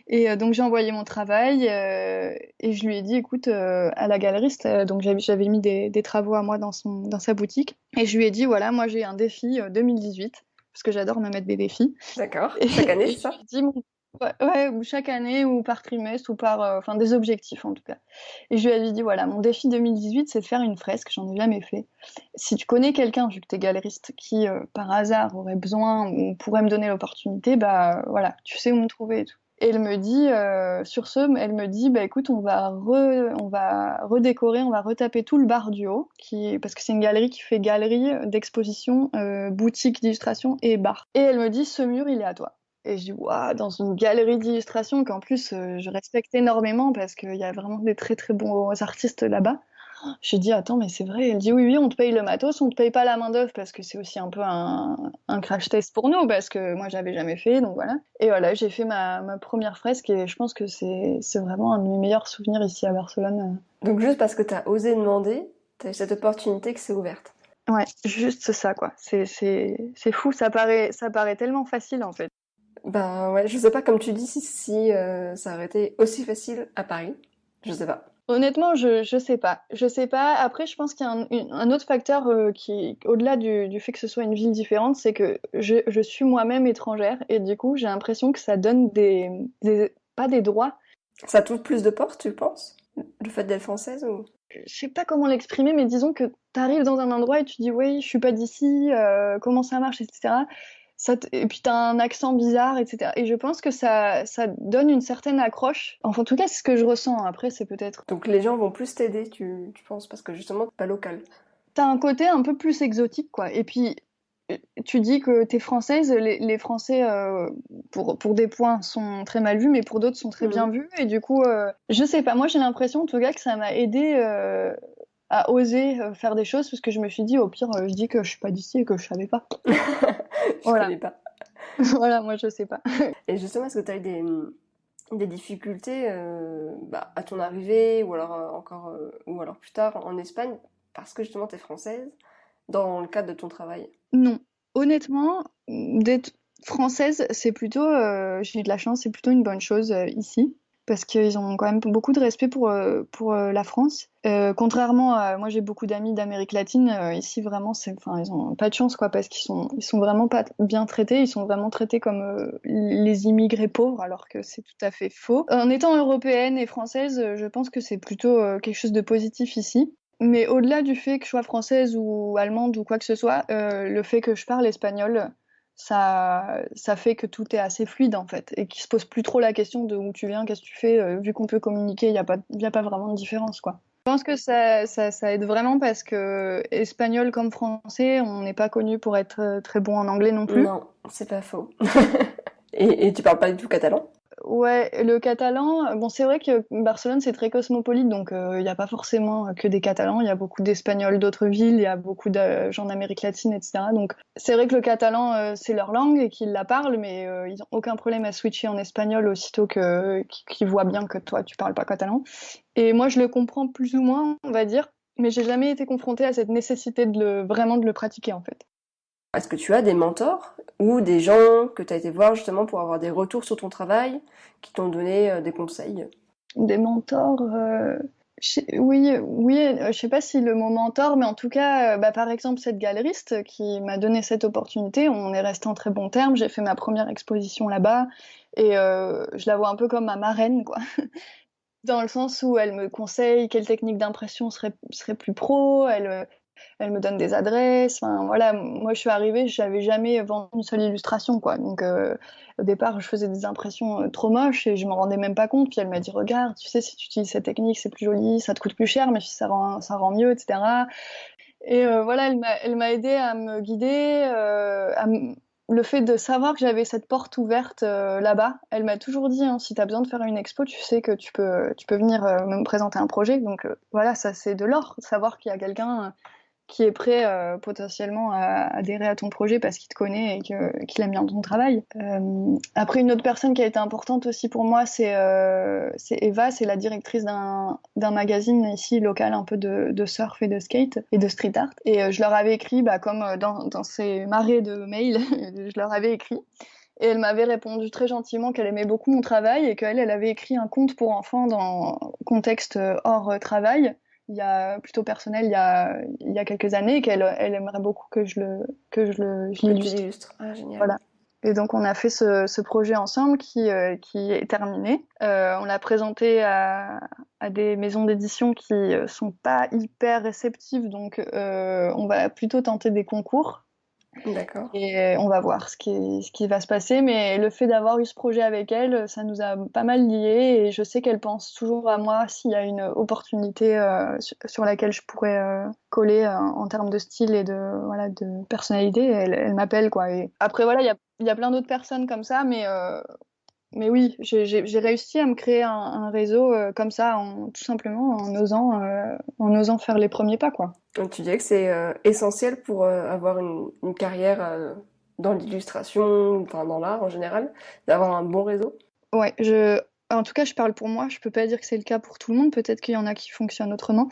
Et donc j'ai envoyé mon travail et je lui ai dit, écoute, à la galeriste, donc j'avais mis des travaux à moi dans sa boutique, et je lui ai dit, voilà, moi j'ai un défi 2018, parce que j'adore me mettre des défis.
D'accord.
Et,
Chaque année,
et
c'est
je
ça?
lui ai dit, ouais, ou chaque année, ou par trimestre, ou par, enfin des objectifs en tout cas. Et je lui ai dit, voilà, mon défi 2018, c'est de faire une fresque, j'en ai jamais fait. Si tu connais quelqu'un, vu que t'es galeriste, qui par hasard aurait besoin ou pourrait me donner l'opportunité, bah voilà, tu sais où me trouver et tout. Et elle me dit, sur ce, elle me dit, bah écoute, on va redécorer, on va retaper tout le bar du haut, parce que c'est une galerie qui fait galerie d'exposition, boutique d'illustration et bar. Et elle me dit, ce mur, il est à toi. Et je dis, waouh, dans une galerie d'illustration qu'en plus je respecte énormément parce qu'il y a vraiment des très très bons artistes là-bas. J'ai dit, attends, mais c'est vrai. Elle dit, oui, on te paye le matos, on te paye pas la main-d'œuvre parce que c'est aussi un peu un crash test pour nous parce que moi, j'avais jamais fait, donc voilà. Et voilà, j'ai fait ma première fresque et je pense que c'est vraiment un de mes meilleurs souvenirs ici à Barcelone.
Donc juste parce que t'as osé demander, t'as eu cette opportunité que c'est ouverte.
Ouais, juste ça, quoi. C'est fou, ça paraît tellement facile en fait.
Ben ouais, je sais pas, comme tu dis, si ça aurait été aussi facile à Paris. Je sais pas.
Honnêtement, je sais pas. Je sais pas. Après, je pense qu'il y a un autre facteur qui, au-delà du fait que ce soit une ville différente, c'est que je suis moi-même étrangère et du coup, j'ai l'impression que ça donne pas des droits,
Ça t'ouvre plus de portes, tu penses? Le fait d'être française ou...
Je sais pas comment l'exprimer, mais disons que t'arrives dans un endroit et tu dis oui, je suis pas d'ici, comment ça marche, etc. Et puis t'as un accent bizarre, etc. Et je pense que ça donne une certaine accroche. Enfin, en tout cas, c'est ce que je ressens. Après, c'est peut-être...
Donc les gens vont plus t'aider, tu penses, parce que justement, t'es pas local.
T'as un côté un peu plus exotique, quoi. Et puis, tu dis que t'es française, les Français, pour des points, sont très mal vus, mais pour d'autres, sont très bien vus. Et du coup, je sais pas, moi j'ai l'impression, en tout cas, que ça m'a aidé à oser faire des choses, parce que je me suis dit, au pire, je dis que je suis pas d'ici et que je savais pas.
Je
Voilà.
connais pas.
Voilà, moi je sais pas.
Et justement, est-ce que tu as eu des difficultés à ton arrivée ou alors ou alors plus tard en Espagne parce que justement tu es française dans le cadre de ton travail?
Non. Honnêtement, d'être française, c'est plutôt, j'ai eu de la chance, c'est plutôt une bonne chose ici. Parce qu'ils ont quand même beaucoup de respect pour la France. Contrairement à... Moi, j'ai beaucoup d'amis d'Amérique latine. Ici, vraiment, enfin, ils ont pas de chance, quoi, parce ils sont vraiment pas bien traités. Ils sont vraiment traités comme les immigrés pauvres, alors que c'est tout à fait faux. En étant européenne et française, je pense que c'est plutôt quelque chose de positif ici. Mais au-delà du fait que je sois française ou allemande ou quoi que ce soit, le fait que je parle espagnol, ça fait que tout est assez fluide en fait et qu'il se pose plus trop la question de où tu viens, qu'est-ce que tu fais, vu qu'on peut communiquer, y a pas vraiment de différence quoi. Je pense que ça aide vraiment parce que espagnol comme français, on n'est pas connu pour être très bon en anglais non plus.
Non, c'est pas faux. Et tu parles pas du tout catalan?
Ouais, le catalan, bon, c'est vrai que Barcelone, c'est très cosmopolite, donc il n'y a pas forcément que des Catalans, il y a beaucoup d'Espagnols d'autres villes, il y a beaucoup de gens d'Amérique latine, etc. Donc c'est vrai que le catalan, c'est leur langue et qu'ils la parlent, mais ils n'ont aucun problème à switcher en espagnol aussitôt qu'ils voient bien que toi, tu parles pas catalan. Et moi, je le comprends plus ou moins, on va dire, mais j'ai jamais été confrontée à cette nécessité vraiment de le pratiquer, en fait.
Est-ce que tu as des mentors ou des gens que tu as été voir justement pour avoir des retours sur ton travail qui t'ont donné des conseils?
Des mentors, oui, je sais pas si le mot mentor, mais en tout cas, par exemple, cette galeriste qui m'a donné cette opportunité, on est resté en très bons termes. J'ai fait ma première exposition là-bas et je la vois un peu comme ma marraine, quoi. Dans le sens où elle me conseille quelle technique d'impression serait plus pro, elle me donne des adresses. Enfin, voilà, moi je suis arrivée, j'avais jamais vendu une seule illustration, quoi. Donc au départ, je faisais des impressions trop moches et je m'en rendais même pas compte. Puis elle m'a dit, regarde, tu sais, si tu utilises cette technique, c'est plus joli, ça te coûte plus cher, mais ça rend mieux, etc. Et voilà, elle m'a aidée à me guider, le fait de savoir que j'avais cette porte ouverte là-bas. Elle m'a toujours dit, hein, si tu as besoin de faire une expo, tu sais que tu peux venir me présenter un projet. Donc voilà, ça c'est de l'or, savoir qu'il y a quelqu'un qui est prêt potentiellement à adhérer à ton projet parce qu'il te connaît et qu'il aime bien ton travail. Après, une autre personne qui a été importante aussi pour moi, c'est Eva, c'est la directrice d'un magazine ici local un peu de surf et de skate et de street art. Et je leur avais écrit, comme dans ces marées de mails, je leur avais écrit. Et elle m'avait répondu très gentiment qu'elle aimait beaucoup mon travail et qu'elle avait écrit un conte pour enfants dans contexte hors travail, plutôt personnel, il y a quelques années, et elle aimerait beaucoup que je l'illustre.
Ah, génial.
Voilà. Et donc on a fait ce projet ensemble qui est terminé. On l'a présenté à des maisons d'édition qui sont pas hyper réceptives, donc on va plutôt tenter des concours.
D'accord.
Et on va voir ce qui va se passer. Mais le fait d'avoir eu ce projet avec elle, ça nous a pas mal liés. Et je sais qu'elle pense toujours à moi s'il y a une opportunité sur laquelle je pourrais coller en termes de style et de personnalité. Elle m'appelle, quoi. Et après, voilà, il y a plein d'autres personnes comme ça. Mais oui, j'ai réussi à me créer un réseau comme ça, tout simplement en osant faire les premiers pas, quoi.
Donc tu dirais que c'est essentiel pour avoir une carrière dans l'illustration, enfin dans l'art en général, d'avoir un bon réseau?
Ouais, en tout cas, je parle pour moi. Je peux pas dire que c'est le cas pour tout le monde. Peut-être qu'il y en a qui fonctionnent autrement.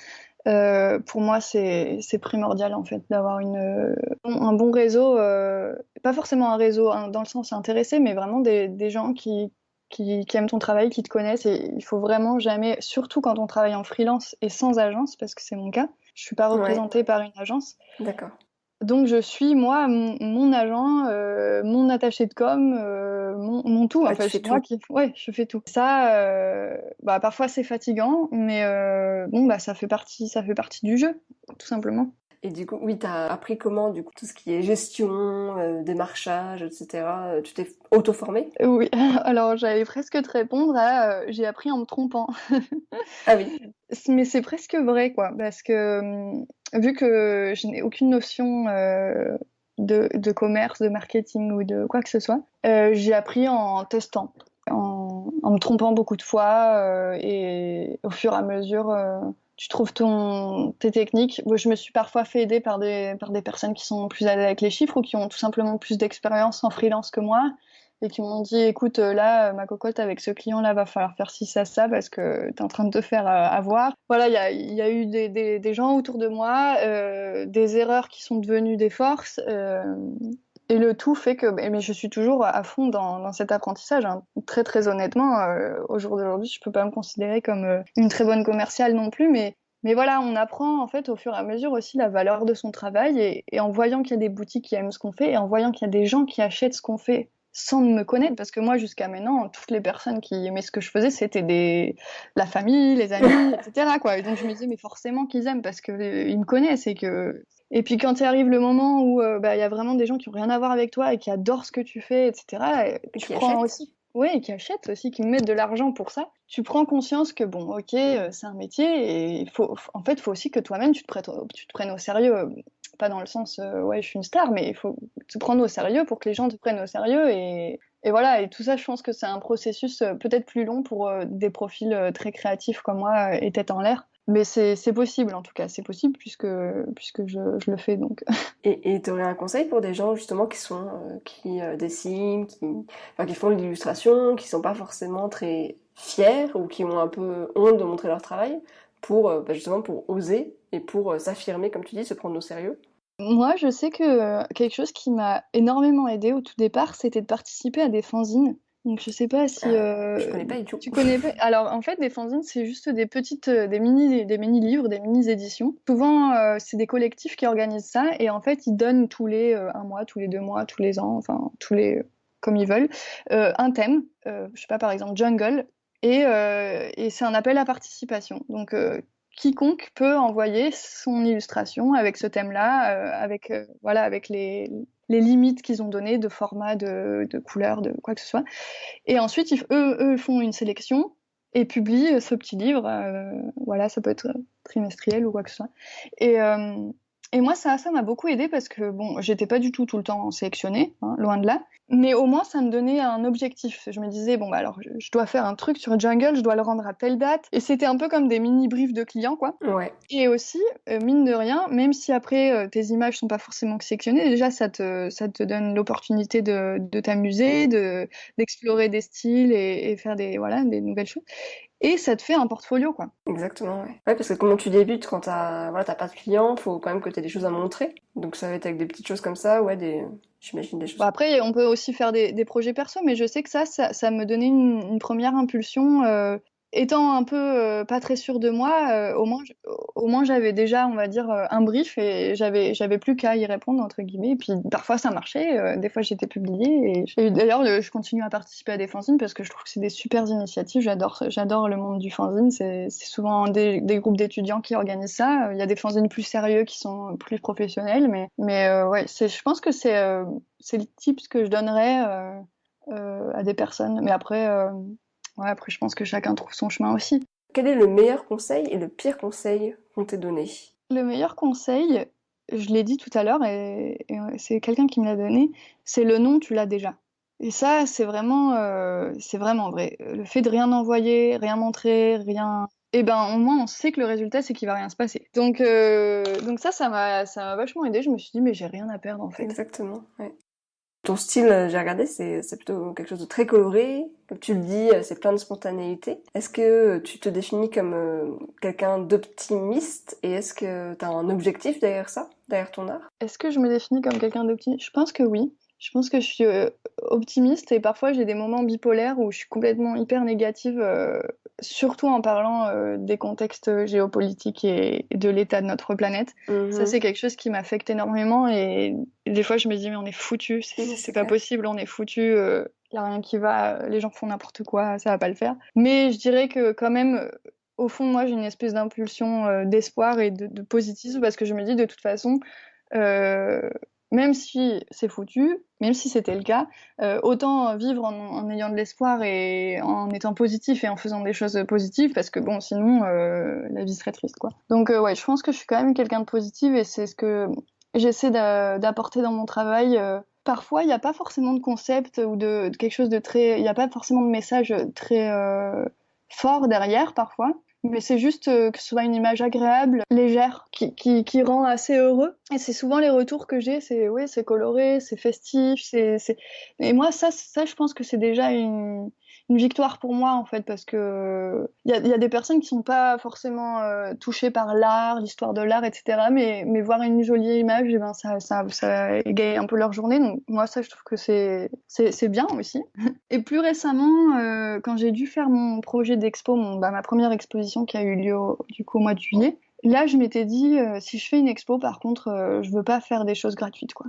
Pour moi, c'est primordial en fait d'avoir un bon réseau. Pas forcément un réseau hein, dans le sens intéressé, mais vraiment des gens qui aiment ton travail, qui te connaissent. Et il faut vraiment jamais, surtout quand on travaille en freelance et sans agence, parce que c'est mon cas. Je suis pas représentée par une agence.
D'accord.
Donc je suis moi mon agent, mon attaché de com, mon tout.
Ah,
En
tu
fait,
fais
c'est moi
tout.
qui, ouais, je fais tout. Ça, bah parfois c'est fatigant, mais bon bah ça fait partie du jeu, tout simplement.
Et du coup, oui, t'as appris comment, du coup, tout ce qui est gestion, démarchage, etc. Tu t'es auto-formée?
Oui, alors j'allais presque te répondre à j'ai appris en me trompant.
Ah oui.
Mais c'est presque vrai, quoi, parce que vu que je n'ai aucune notion de commerce, de marketing ou de quoi que ce soit, j'ai appris en testant, en me trompant beaucoup de fois et au fur et à mesure, tu trouves tes techniques. Moi, je me suis parfois fait aider par des personnes qui sont plus à l'aise avec les chiffres ou qui ont tout simplement plus d'expérience en freelance que moi et qui m'ont dit écoute là ma cocotte avec ce client là va falloir faire ci ça parce que t'es en train de te faire avoir. Voilà, il y a eu des gens autour de moi, des erreurs qui sont devenues des forces et le tout fait que mais je suis toujours à fond dans cet apprentissage hein. Très très honnêtement au jour d'aujourd'hui je peux pas me considérer comme une très bonne commerciale non plus mais voilà, on apprend en fait au fur et à mesure aussi la valeur de son travail et en voyant qu'il y a des boutiques qui aiment ce qu'on fait et en voyant qu'il y a des gens qui achètent ce qu'on fait sans me connaître, parce que moi jusqu'à maintenant, toutes les personnes qui aimaient ce que je faisais, c'était la famille, les amis, etc. quoi. Et donc je me disais mais forcément qu'ils aiment parce que ils me connaissent et puis quand il arrive le moment où bah il y a vraiment des gens qui ont rien à voir avec toi et qui adorent ce que tu fais, etc.
Et
Tu
qui
prends
achète?
aussi oui, et qui achètent aussi, qui mettent de l'argent pour ça. Tu prends conscience que bon, ok, c'est un métier et en fait, il faut aussi que toi-même tu te prennes au sérieux. Pas dans le sens, ouais, je suis une star, mais il faut te prendre au sérieux pour que les gens te prennent au sérieux et voilà. Et tout ça, je pense que c'est un processus peut-être plus long pour des profils très créatifs comme moi et tête en l'air. Mais c'est possible en tout cas, c'est possible puisque je le fais donc.
Et t'aurais un conseil pour des gens justement qui dessinent, enfin, qui font de l'illustration, qui sont pas forcément très fiers ou qui ont un peu honte de montrer leur travail pour bah, justement pour oser et pour s'affirmer, comme tu dis, se prendre au sérieux?
Moi, je sais que quelque chose qui m'a énormément aidée au tout départ, c'était de participer à des fanzines. Donc, je sais pas si
Je connais pas du tout.
tu connais pas. Alors, en fait, des fanzines, c'est juste des petites, des mini livres, des mini éditions. Souvent, c'est des collectifs qui organisent ça et en fait, ils donnent tous les un mois, tous les 2 mois, tous les ans, enfin tous les comme ils veulent, un thème. Je sais pas, par exemple, jungle. Et c'est un appel à participation. Donc, quiconque peut envoyer son illustration avec ce thème-là, voilà, avec les limites qu'ils ont données de format, de couleur, de quoi que ce soit. Et ensuite, eux font une sélection et publient ce petit livre. Voilà, ça peut être trimestriel ou quoi que ce soit. Et, euh, et moi, ça m'a beaucoup aidé parce que bon, j'étais pas du tout le temps sélectionnée, hein, loin de là. Mais au moins, ça me donnait un objectif. Je me disais, bon, bah alors, je dois faire un truc sur Jungle, je dois le rendre à telle date. Et c'était un peu comme des mini-briefs de clients, quoi.
Ouais,
Et aussi, mine de rien, même si après tes images sont pas forcément sélectionnées, déjà ça te donne l'opportunité de t'amuser, d'explorer des styles et faire voilà, des nouvelles choses. Et ça te fait un portfolio, quoi.
exactement, ouais. Ouais, parce que comment tu débutes quand t'as pas de clients, faut quand même que t'aies des choses à montrer. Donc ça va être avec des petites choses comme ça, ouais, j'imagine des
Bon,
choses.
après, on peut aussi faire des projets perso, mais je sais que ça me donnait une première impulsion. Étant un peu pas très sûre de moi, au moins j'avais déjà, on va dire, un brief et j'avais plus qu'à y répondre, entre guillemets. Et puis parfois ça marchait, des fois j'étais publiée. Et d'ailleurs, je continue à participer à des fanzines parce que je trouve que c'est des super initiatives. J'adore le monde du fanzine. C'est souvent des groupes d'étudiants qui organisent ça. Il y a des fanzines plus sérieux qui sont plus professionnels, mais ouais, je pense que c'est le tips que je donnerais à des personnes. Mais après, ouais, après, je pense que chacun trouve son chemin aussi.
Quel est le meilleur conseil et le pire conseil qu'on t'ait donné?
Le meilleur conseil, je l'ai dit tout à l'heure et c'est quelqu'un qui me l'a donné, c'est le non, tu l'as déjà. Et ça, c'est vraiment vrai. Le fait de rien envoyer, rien montrer, rien. Eh ben, au moins, on sait que le résultat, c'est qu'il va rien se passer. Donc ça m'a vachement aidé. Je me suis dit, mais j'ai rien à perdre, en fait.
Exactement, ouais. Ton style, j'ai regardé, c'est plutôt quelque chose de très coloré. Comme tu le dis, c'est plein de spontanéité. Est-ce que tu te définis comme quelqu'un d'optimiste et est-ce que tu as un objectif derrière ça, derrière ton art?
Est-ce que je me définis comme quelqu'un d'optimiste? Je pense que oui. Je pense que je suis optimiste et parfois j'ai des moments bipolaires où je suis complètement hyper négative. surtout en parlant des contextes géopolitiques et de l'état de notre planète. Ça, c'est quelque chose qui m'affecte énormément et des fois, je me dis, mais on est foutus, c'est pas possible, on est foutus, y a rien qui va, les gens font n'importe quoi, ça va pas le faire. Mais je dirais que quand même, au fond, moi, j'ai une espèce d'impulsion d'espoir et de positivisme parce que je me dis, de toute façon, euh, même si c'est foutu, même si c'était le cas, autant vivre en ayant de l'espoir et en étant positif et en faisant des choses positives, parce que bon, sinon, la vie serait triste, quoi. Donc, ouais, je pense que je suis quand même quelqu'un de positif et c'est ce que j'essaie d'apporter dans mon travail. Parfois, il n'y a pas forcément de concept ou de quelque chose de très... Il n'y a pas forcément de message très fort derrière, parfois. Mais c'est juste que ce soit une image agréable, légère, qui rend assez heureux. Et c'est souvent les retours que j'ai, c'est ouais, c'est coloré, c'est festif, Et moi, ça, je pense que c'est déjà une victoire pour moi, en fait, parce que il y a des personnes qui sont pas forcément touchées par l'art, l'histoire de l'art, etc. Mais voir une jolie image, eh ben, ça égaye un peu leur journée. Donc moi, ça, je trouve que c'est bien aussi. Et plus récemment, quand j'ai dû faire mon projet d'expo, ma première exposition qui a eu lieu du coup au mois de juillet, là je m'étais dit si je fais une expo, par contre, je veux pas faire des choses gratuites, quoi.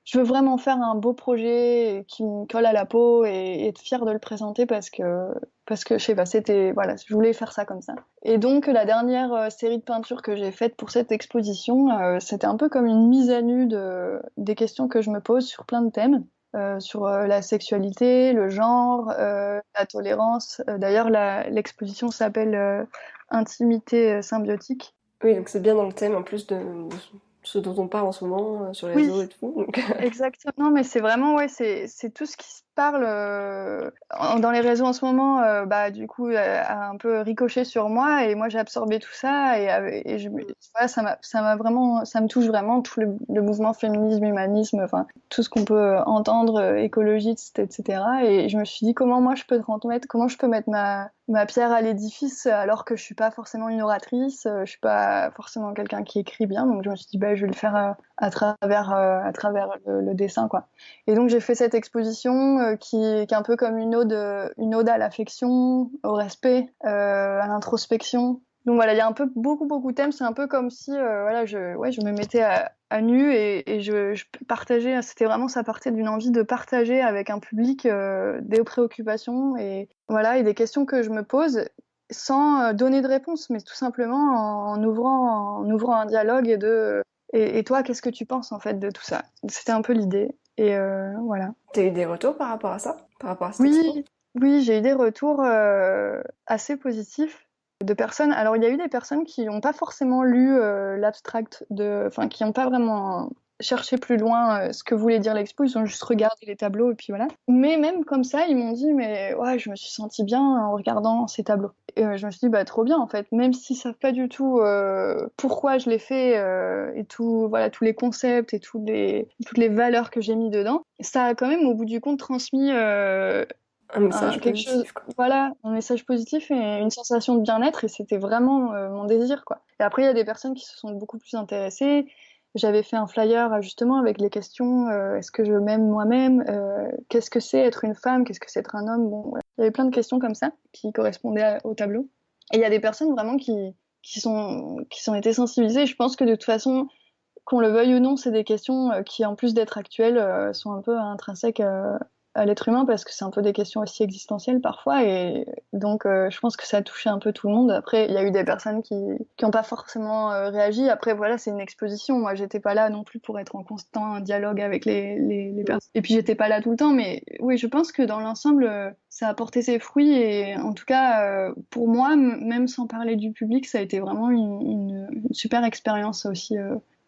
Je veux vraiment faire un beau projet qui me colle à la peau et être fière de le présenter parce que je sais pas, c'était voilà, je voulais faire ça comme ça. Et donc la dernière série de peintures que j'ai faite pour cette exposition, c'était un peu comme une mise à nu des questions que je me pose sur plein de thèmes sur la sexualité, le genre, la tolérance. D'ailleurs, l'exposition s'appelle Intimité symbiotique.
Oui, donc c'est bien dans le thème en plus de ce dont on parle en ce moment sur les
Oui,
réseaux et tout. Donc...
exactement. Non, mais c'est vraiment, ouais, c'est tout ce qui se parle dans les réseaux en ce moment, bah, du coup, a un peu ricoché sur moi et moi j'ai absorbé tout ça et voilà, ça m'a vraiment, ça me touche vraiment tout le mouvement féminisme, humanisme, enfin, tout ce qu'on peut entendre, écologiste, etc. Et je me suis dit comment moi je peux transmettre, comment je peux mettre ma pierre à l'édifice alors que je suis pas forcément une oratrice, je suis pas forcément quelqu'un qui écrit bien, donc je me suis dit, bah, je vais le faire à travers le dessin, quoi. Et donc j'ai fait cette exposition qui est un peu comme une ode à l'affection, au respect, à l'introspection. Donc voilà, il y a un peu beaucoup de thèmes. C'est un peu comme si voilà, je me mettais à nu et je partageais. C'était vraiment, ça partait d'une envie de partager avec un public des préoccupations et voilà, et des questions que je me pose sans donner de réponse, mais tout simplement en ouvrant un dialogue et toi, qu'est-ce que tu penses en fait de tout ça? C'était un peu l'idée. Et voilà.
T'as eu des retours par rapport à ça? Par rapport à cette expo?
Oui, oui, j'ai eu des retours assez positifs de personnes. Alors, il y a eu des personnes qui n'ont pas forcément lu l'abstract enfin, qui n'ont pas vraiment cherché plus loin ce que voulait dire l'expo. Ils ont juste regardé les tableaux et puis voilà. Mais même comme ça, ils m'ont dit, mais ouais, je me suis sentie bien en regardant ces tableaux. Et je me suis dit, bah trop bien en fait. Même s'ils savent pas du tout pourquoi je l'ai fait et tout, voilà, tous les concepts et toutes les valeurs que j'ai mis dedans, ça a quand même au bout du compte transmis
Un message
quelque chose,
positif, quoi.
voilà, un message positif et une sensation de bien-être et c'était vraiment mon désir, quoi. Et après, il y a des personnes qui se sont beaucoup plus intéressées. J'avais fait un flyer justement avec les questions est-ce que je m'aime moi-même, qu'est-ce que c'est être une femme, qu'est-ce que c'est être un homme, bon, voilà. Il y avait plein de questions comme ça qui correspondaient au tableau. Et il y a des personnes vraiment qui sont été sensibilisées. Je pense que de toute façon, qu'on le veuille ou non, c'est des questions qui, en plus d'être actuelles, sont un peu intrinsèques à l'être humain parce que c'est un peu des questions aussi existentielles parfois et donc je pense que ça a touché un peu tout le monde. Après, il y a eu des personnes qui ont pas forcément réagi. Après, voilà, c'est une exposition. Moi, j'étais pas là non plus pour être en constant dialogue avec les personnes. Et puis, j'étais pas là tout le temps, mais oui, je pense que dans l'ensemble, ça a porté ses fruits et en tout cas, pour moi, même sans parler du public, ça a été vraiment une super expérience aussi.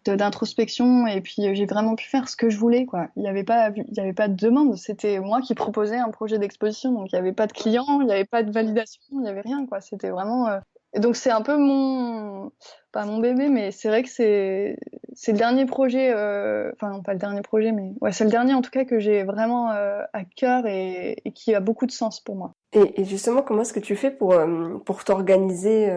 D'introspection et puis j'ai vraiment pu faire ce que je voulais, quoi. Il y avait pas de demande, c'était moi qui proposais un projet d'exposition, donc il y avait pas de client, il y avait pas de validation, il y avait rien, quoi. C'était vraiment et donc c'est un peu pas mon bébé, mais c'est vrai que c'est le dernier projet enfin non, pas le dernier projet, mais ouais, c'est le dernier en tout cas que j'ai vraiment à cœur et qui a beaucoup de sens pour moi.
Et justement, comment est-ce que tu fais pour t'organiser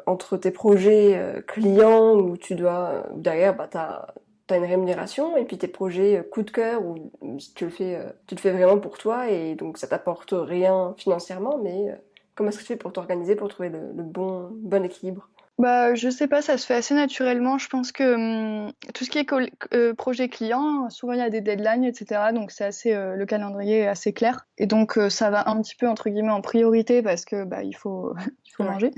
entre tes projets clients où tu dois, où derrière, bah, t'as une rémunération et puis tes projets coup de cœur où tu le fais vraiment pour toi et donc ça t'apporte rien financièrement, mais Comment est-ce que tu fais pour t'organiser, pour trouver le bon équilibre?
Bah, je sais pas, ça se fait assez naturellement. Je pense que tout ce qui est projet client, souvent il y a des deadlines, etc. Donc c'est assez, le calendrier est assez clair. Et donc ça va un petit peu entre guillemets en priorité parce que bah il faut il faut
Ouais.
manger.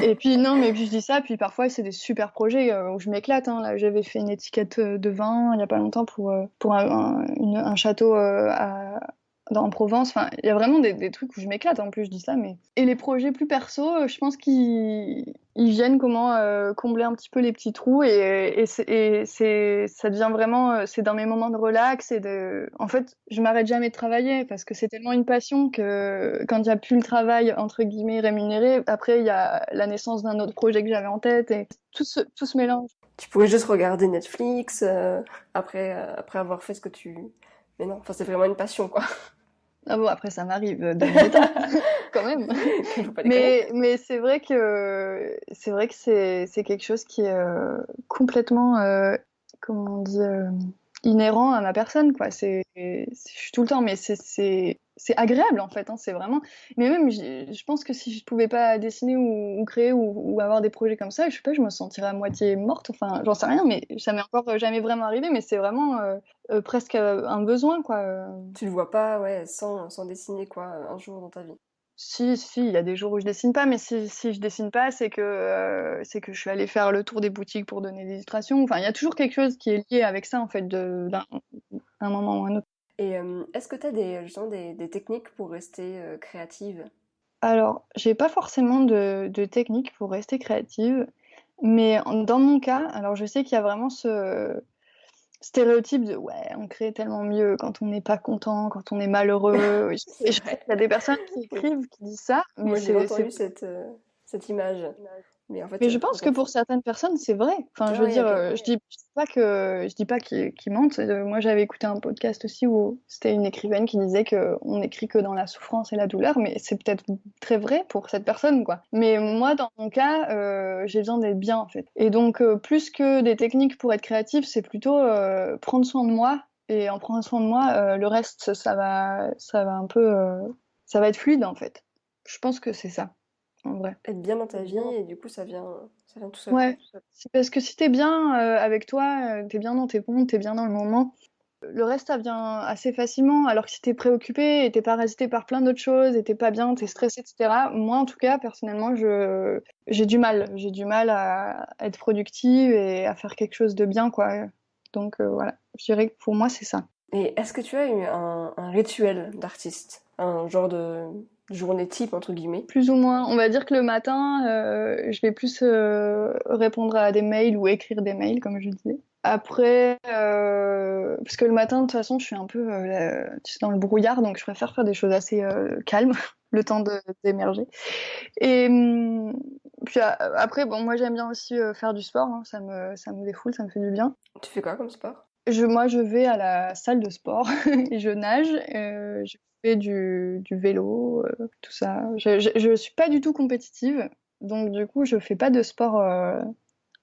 Et puis non, mais puis je dis ça, puis parfois c'est des super projets où je m'éclate. Hein. Là, j'avais fait une étiquette de vin il y a pas longtemps pour un château en Provence. Enfin, il y a vraiment des trucs où je m'éclate. En plus, je dis ça, mais et les projets plus perso, je pense qu'ils viennent combler un petit peu les petits trous ça devient vraiment c'est dans mes moments de relax en fait je m'arrête jamais de travailler parce que c'est tellement une passion que quand il y a plus le travail entre guillemets rémunéré, après il y a la naissance d'un autre projet que j'avais en tête et tout se mélange.
Tu pourrais juste regarder Netflix après avoir fait ce que tu... Mais non, enfin c'est vraiment une passion quoi.
Ah bon, après ça m'arrive de temps en temps quand même.
Faut pas déconner.
Mais c'est vrai que c'est quelque chose qui est complètement comment on dit inhérent à ma personne quoi. Je suis tout le temps, mais c'est agréable en fait. Hein, c'est vraiment. Mais même je pense que si je pouvais pas dessiner ou créer ou avoir des projets comme ça, je sais pas, je me sentirais à moitié morte. Enfin, j'en sais rien, mais ça m'est encore jamais vraiment arrivé. Mais c'est vraiment presque un besoin quoi.
Tu le vois pas, ouais, sans dessiner quoi, un jour dans ta vie.
Si, il y a des jours où je dessine pas, mais si je dessine pas, c'est que je suis allée faire le tour des boutiques pour donner des illustrations. Enfin, il y a toujours quelque chose qui est lié avec ça, en fait, d'un moment ou un autre.
Et est-ce que tu as justement des techniques pour rester créative?
Alors, j'ai pas forcément de technique pour rester créative, mais dans mon cas, alors je sais qu'il y a vraiment ce stéréotype de ouais, on crée tellement mieux quand on n'est pas content, quand on est malheureux.
C'est
Et je sais
vrai.
qu'il y a des personnes qui
Oui.
écrivent, qui disent ça, mais
Moi j'ai longtemps
c'est
eu cette image. Mais en fait,
Mais je
on
pense que
s'en
pour
fout.
certaines personnes, c'est vrai. Enfin, je
Ah
veux
oui,
dire,
ok.
je dis pas qu'ils mentent. Moi, j'avais écouté un podcast aussi où c'était une écrivaine qui disait que on écrit que dans la souffrance et la douleur, mais c'est peut-être très vrai pour cette personne, quoi. Mais moi, dans mon cas, j'ai besoin d'être bien, en fait. Et donc, plus que des techniques pour être créatif, c'est plutôt prendre soin de moi. Et en prenant soin de moi, le reste, ça va un peu, ça va être fluide, en fait. Je pense que c'est ça, en vrai.
Être bien dans ta vie et du coup ça vient tout seul quoi.
Ouais, c'est parce que si t'es bien avec toi, t'es bien dans tes pompes, t'es bien dans le moment, le reste ça vient assez facilement. Alors que si t'es préoccupé et t'es parasité par plein d'autres choses et t'es pas bien, t'es stressé, etc. Moi en tout cas, personnellement, j'ai du mal à être productive et à faire quelque chose de bien, quoi. Donc voilà, je dirais que pour moi c'est ça.
Et est-ce que tu as eu un rituel d'artiste? Un genre de journée type entre guillemets?
Plus ou moins, on va dire que le matin, je vais plus répondre à des mails ou écrire des mails, comme je disais. Après, parce que le matin, de toute façon, je suis un peu tu sais, dans le brouillard, donc je préfère faire des choses assez calmes, le temps d'émerger. Et puis après, bon, moi j'aime bien aussi faire du sport, hein, ça me défoule, ça me fait du bien.
Tu fais quoi comme sport?
Moi, je vais à la salle de sport et je nage. Je fais du vélo, tout ça. Je suis pas du tout compétitive, donc du coup, je fais pas de sport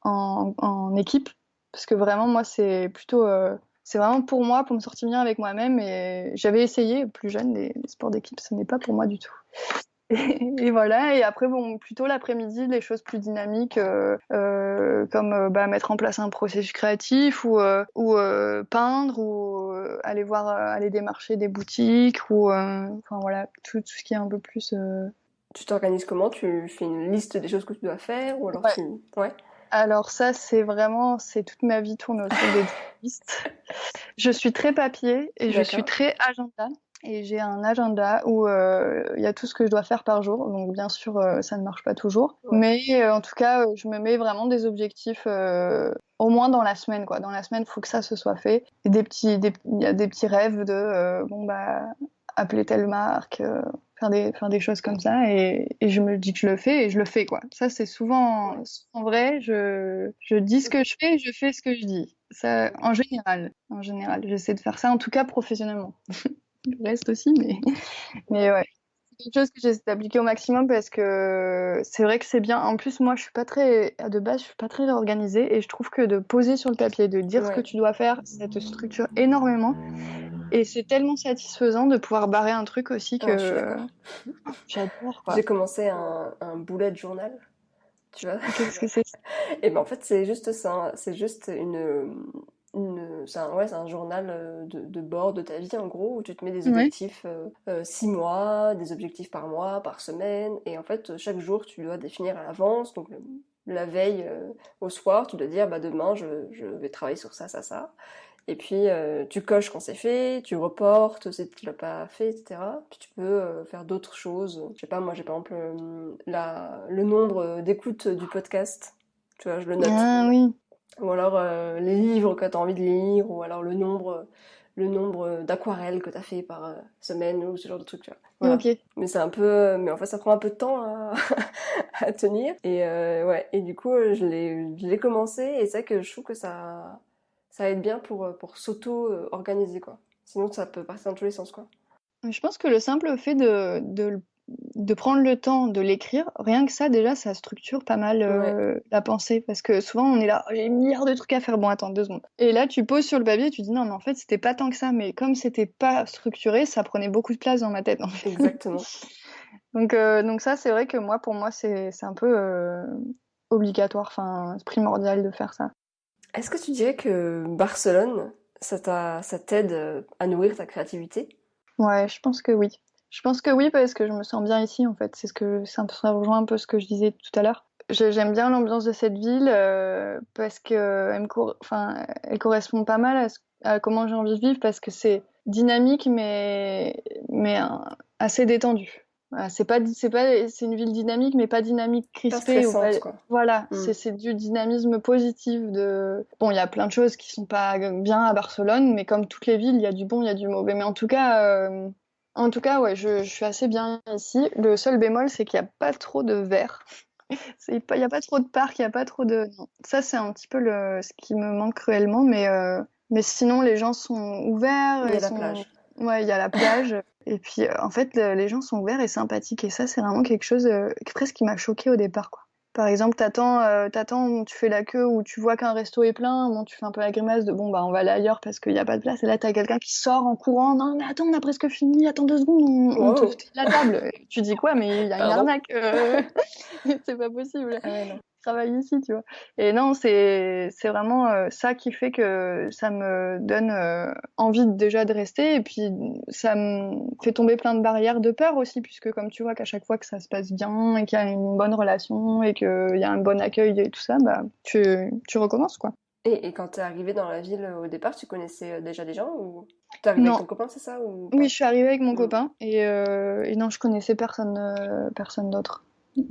en équipe, parce que vraiment, moi, c'est vraiment pour moi, pour me sortir bien avec moi-même. Et j'avais essayé plus jeune les sports d'équipe, ce n'est pas pour moi du tout. Et voilà, et après, bon, plutôt l'après-midi, les choses plus dynamiques, comme bah, mettre en place un processus créatif ou peindre ou aller démarcher des boutiques ou enfin voilà, tout ce qui est un peu plus.
Tu t'organises comment? Tu fais une liste des choses que tu dois faire ou alors
Ouais.
tu... Ouais.
Alors ça, c'est toute ma vie tourne autour des listes. Je suis très papier et je suis
D'accord.
très agenda. Et j'ai un agenda où il y a tout ce que je dois faire par jour. Donc bien sûr, ça ne marche pas toujours.
Ouais.
Mais en tout cas, je me mets vraiment des objectifs au moins dans la semaine, quoi. Dans la semaine, il faut que ça se soit fait. Et il y a des petits rêves de bon bah appeler telle marque, faire des choses comme ça. Et je me dis que je le fais et je le fais, quoi. Ça, c'est souvent vrai. Je dis ce que je fais et je fais ce que je dis. Ça, en général, j'essaie de faire ça, en tout cas professionnellement. Le reste aussi, mais ouais. C'est quelque chose que j'essaie d'appliquer au maximum parce que c'est vrai que c'est bien. En plus, moi, de base, je suis pas très organisée et je trouve que de poser sur le papier, de dire ce que
Ouais.
tu dois faire, ça te structure énormément. Et c'est tellement satisfaisant de pouvoir barrer un truc aussi
Je suis
que
d'accord.
j'adore, quoi.
J'ai commencé un bullet journal, tu vois.
Qu'est-ce que c'est?
Et ben en fait, c'est juste ça, hein. C'est juste c'est un journal de bord de ta vie en gros où tu te mets des
Ouais.
objectifs 6 mois, des objectifs par mois, par semaine, et en fait chaque jour tu dois définir à l'avance. Donc la veille au soir, tu dois dire bah demain je vais travailler sur ça, ça, ça. Et puis tu coches quand c'est fait, tu reportes si tu l'as pas fait, etc. Puis tu peux faire d'autres choses. Je sais pas, moi j'ai par exemple le nombre d'écoutes du podcast. Tu vois, je le note.
Ah oui.
Ou alors les livres que tu as envie de lire, ou alors le nombre d'aquarelles que tu as fait par semaine, ou ce genre de trucs, tu vois. Voilà.
Ok.
Mais c'est un peu, mais en fait ça prend un peu de temps à tenir. Et ouais, et du coup je l'ai commencé, et c'est vrai que je trouve que ça aide bien pour s'auto-organiser, quoi. Sinon ça peut partir dans tous les sens, quoi.
Je pense que le simple fait de prendre le temps de l'écrire, rien que ça, déjà, ça structure pas mal
Ouais,
la pensée. Parce que souvent, on est là, oh, j'ai 1 milliard de trucs à faire. Bon, attends 2 secondes. Et là, tu poses sur le papier et tu dis, non, mais en fait, c'était pas tant que ça. Mais comme c'était pas structuré, ça prenait beaucoup de place dans ma tête, en fait.
exactement.
Donc ça, c'est vrai que moi, pour moi, c'est un peu obligatoire, enfin, c'est primordial de faire ça.
Est-ce que tu dirais que Barcelone, ça t'aide à nourrir ta créativité?
Ouais, je pense que oui. Je pense que oui parce que je me sens bien ici en fait. Ça rejoint un peu ce que je disais tout à l'heure. J'aime bien l'ambiance de cette ville parce que enfin, elle correspond pas mal à comment j'ai envie de vivre parce que c'est dynamique mais assez détendu. Voilà, c'est une ville dynamique mais pas dynamique
Pas
crispée ou pas.
stressante, quoi.
Voilà,
Hmm.
c'est du dynamisme positif de. Bon, il y a plein de choses qui sont pas bien à Barcelone, mais comme toutes les villes, il y a du bon, il y a du mauvais. Mais en tout cas, ouais, je suis assez bien ici. Le seul bémol, c'est qu'il n'y a pas trop de verre. Il y a pas trop de parcs, il y a pas trop de. Non. Ça, c'est un petit peu ce qui me manque cruellement, mais sinon, les gens sont ouverts,
Il y a
ils
la
sont.
plage.
Ouais, il y a la plage. Et puis, en fait, les gens sont ouverts et sympathiques. Et ça, c'est vraiment quelque chose presque qui m'a choquée au départ, quoi. Par exemple, t'attends, tu fais la queue ou tu vois qu'un resto est plein, bon, tu fais un peu la grimace de bon, bah, on va aller ailleurs parce qu'il n'y a pas de place. Et là, t'as quelqu'un qui sort en courant. Non, mais attends, on a presque fini, attends 2 secondes, on te
Wow,
file la table. Et tu dis quoi, mais il y a une
pardon.
arnaque. C'est pas possible.
Ah ouais, non.
Je travaille ici, tu vois. Et non, c'est vraiment ça qui fait que ça me donne envie déjà de rester. Et puis, ça me fait tomber plein de barrières de peur aussi, puisque comme tu vois qu'à chaque fois que ça se passe bien et qu'il y a une bonne relation et qu'il y a un bon accueil et tout ça, bah, tu recommences, quoi.
Et quand t'es arrivé dans la ville au départ, tu connaissais déjà des gens, ou t'es arrivé avec
Non,
ton copain, c'est ça, ou
oui,
pas?
je suis arrivée avec mon
Hmm.
copain et non, je connaissais personne d'autre.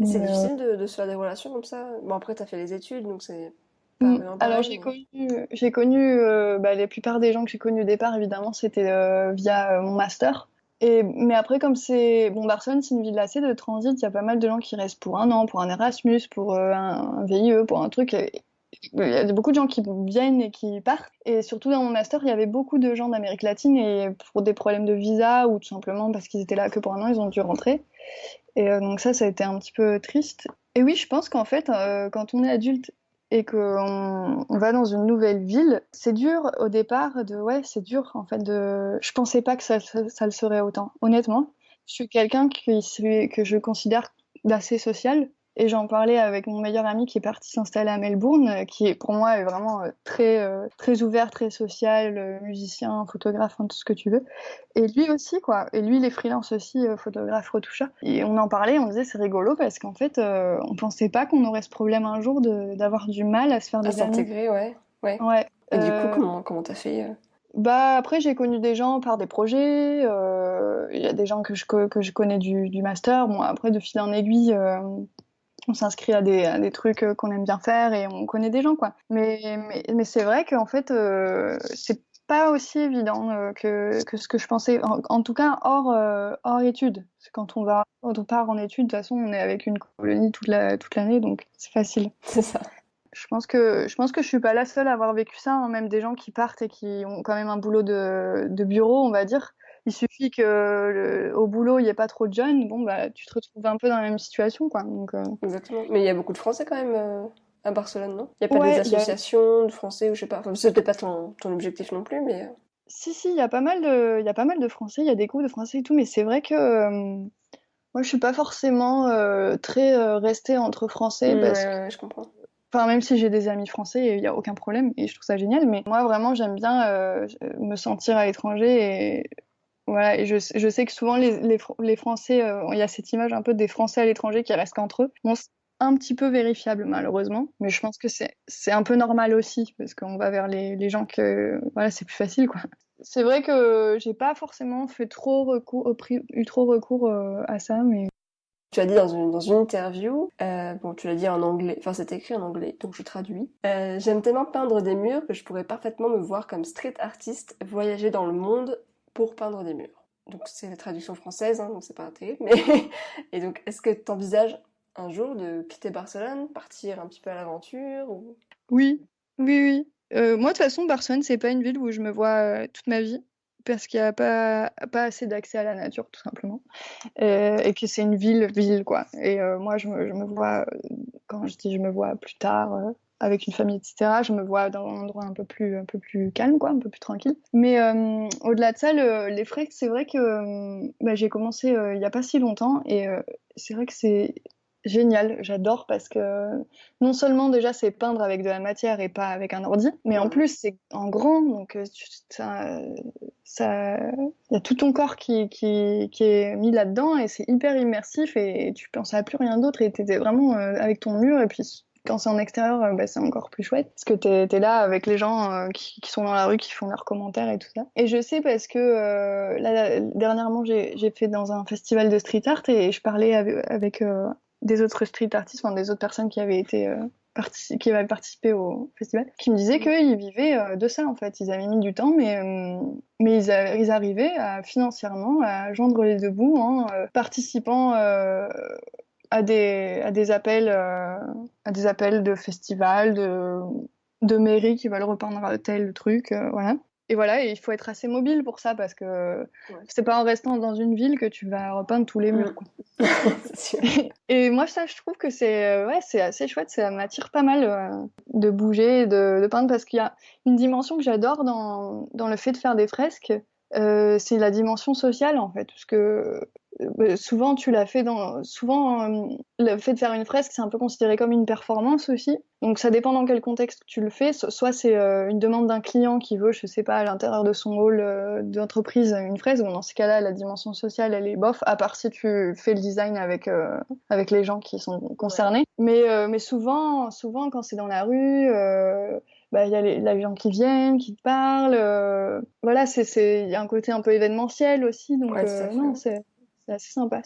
C'est
Mais,
difficile de se faire des relations comme ça. Bon, après, t'as fait les études, donc c'est pas
Mm.
vraiment
Alors
pareil, mais...
j'ai connu bah, la plupart des gens que j'ai connus au départ évidemment c'était via mon master. Mais après comme c'est bon Barcelone c'est une ville assez de transit, il y a pas mal de gens qui restent pour 1 an, pour un Erasmus, pour un VIE, pour un truc. Il y a beaucoup de gens qui viennent et qui partent. Et surtout dans mon master il y avait beaucoup de gens d'Amérique latine et pour des problèmes de visa ou tout simplement parce qu'ils étaient là que pour 1 an ils ont dû rentrer. Et donc ça a été un petit peu triste. Et oui, je pense qu'en fait, quand on est adulte et qu'on va dans une nouvelle ville, c'est dur au départ ouais, c'est dur en fait je pensais pas que ça le serait autant. Honnêtement, je suis quelqu'un que je considère d'assez social. Et j'en parlais avec mon meilleur ami qui est parti s'installer à Melbourne, qui est pour moi est vraiment très ouvert, très social, musicien, photographe, hein, tout ce que tu veux. Et lui aussi, quoi. Et lui, il est freelance aussi, photographe, retoucheur. Et on en parlait, on disait c'est rigolo parce qu'en fait, on pensait pas qu'on aurait ce problème un jour d'avoir du mal à se faire
À
des amis.
s'intégrer, ouais. Ouais.
Ouais.
Et du coup, comment t'as fait
Bah après, j'ai connu des gens par des projets. Il y a des gens que je connais du master. Bon, après, de fil en aiguille, on s'inscrit à des trucs qu'on aime bien faire et on connaît des gens, quoi. Mais c'est vrai qu'en fait, c'est pas aussi évident que ce que je pensais. En tout cas, hors études. Parce que quand on part en études, de toute façon, on est avec une colonie toute l'année, donc c'est facile.
C'est ça.
Je pense que je suis pas la seule à avoir vécu ça, hein. Même des gens qui partent et qui ont quand même un boulot de bureau, on va dire. Il suffit que au boulot, il n'y ait pas trop de jeunes, bon, bah, tu te retrouves un peu dans la même situation, quoi. Donc,
Exactement. Mais il y a beaucoup de Français quand même à Barcelone, non? Il n'y a pas des
ouais,
associations de Français, ou je sais pas. Enfin, c'était pas ton objectif non plus, mais...
Si, il y a pas mal de français, il y a des cours de français et tout, mais c'est vrai que moi, je suis pas forcément très restée entre français parce que,
Je comprends.
enfin, même si j'ai des amis français, il y a aucun problème et je trouve ça génial, mais moi, vraiment, j'aime bien me sentir à l'étranger et voilà, et je sais que souvent les Français, il y a cette image un peu des Français à l'étranger qui restent qu'entre eux. Bon, c'est un petit peu vérifiable malheureusement, mais je pense que c'est un peu normal aussi parce qu'on va vers les gens que voilà, c'est plus facile quoi. C'est vrai que j'ai pas forcément fait trop recours, eu trop recours à ça, mais
Tu as dit dans une interview, bon, tu l'as dit en anglais, enfin c'est écrit en anglais, donc je traduis. J'aime tellement peindre des murs que je pourrais parfaitement me voir comme street artiste voyager dans le monde pour peindre des murs. Donc c'est la traduction française, hein, donc c'est pas terrible, mais... Et donc, est-ce que tu envisages un jour de quitter Barcelone, partir un petit peu à l'aventure ou...
oui, oui. Moi, de toute façon, Barcelone, c'est pas une ville où je me vois toute ma vie parce qu'il y a pas assez d'accès à la nature, tout simplement. Et que c'est une ville, quoi. Et moi, je me vois, quand je dis je me vois plus tard, avec une famille, etc., je me vois dans un endroit un peu plus calme, quoi, un peu plus tranquille. Mais au-delà de ça, les fresques, c'est vrai que bah, j'ai commencé il y a pas si longtemps, et c'est vrai que c'est génial, j'adore parce que non seulement déjà c'est peindre avec de la matière et pas avec un ordi, mais en plus c'est en grand, donc ça, il y a tout ton corps qui est mis là-dedans et c'est hyper immersif et tu penses à plus rien d'autre et t'étais vraiment avec ton mur et puis quand c'est en extérieur, bah, c'est encore plus chouette parce que t'es là avec les gens qui sont dans la rue, qui font leurs commentaires et tout ça. Et je sais parce que là, dernièrement, j'ai fait dans un festival de street art et je parlais avec des autres street artistes, enfin des autres personnes qui avaient été qui avaient participé au festival, qui me disaient qu'ils vivaient de ça en fait. Ils avaient mis du temps, mais ils arrivaient financièrement à joindre les deux bouts en participant à des appels de festivals, de mairies qui veulent repeindre tel truc, voilà. Et voilà, et il faut être assez mobile pour ça parce que c'est pas en restant dans une ville que tu vas repeindre tous les murs, quoi.
C'est sûr.
Et moi, ça, je trouve que c'est assez chouette, ça m'attire pas mal de bouger, de peindre parce qu'il y a une dimension que j'adore dans le fait de faire des fresques, c'est la dimension sociale en fait, parce que souvent le fait de faire une fresque c'est un peu considéré comme une performance aussi, donc ça dépend dans quel contexte tu le fais, soit c'est une demande d'un client qui veut, je sais pas, à l'intérieur de son hall d'entreprise une fresque, bon dans ce cas-là la dimension sociale elle est bof, à part si tu fais le design avec les gens qui sont concernés, mais souvent quand c'est dans la rue bah, il y a les gens qui viennent, qui te parlent. Voilà, il y a un côté un peu événementiel aussi, donc
Ouais, tout à fait.
non, c'est assez sympa.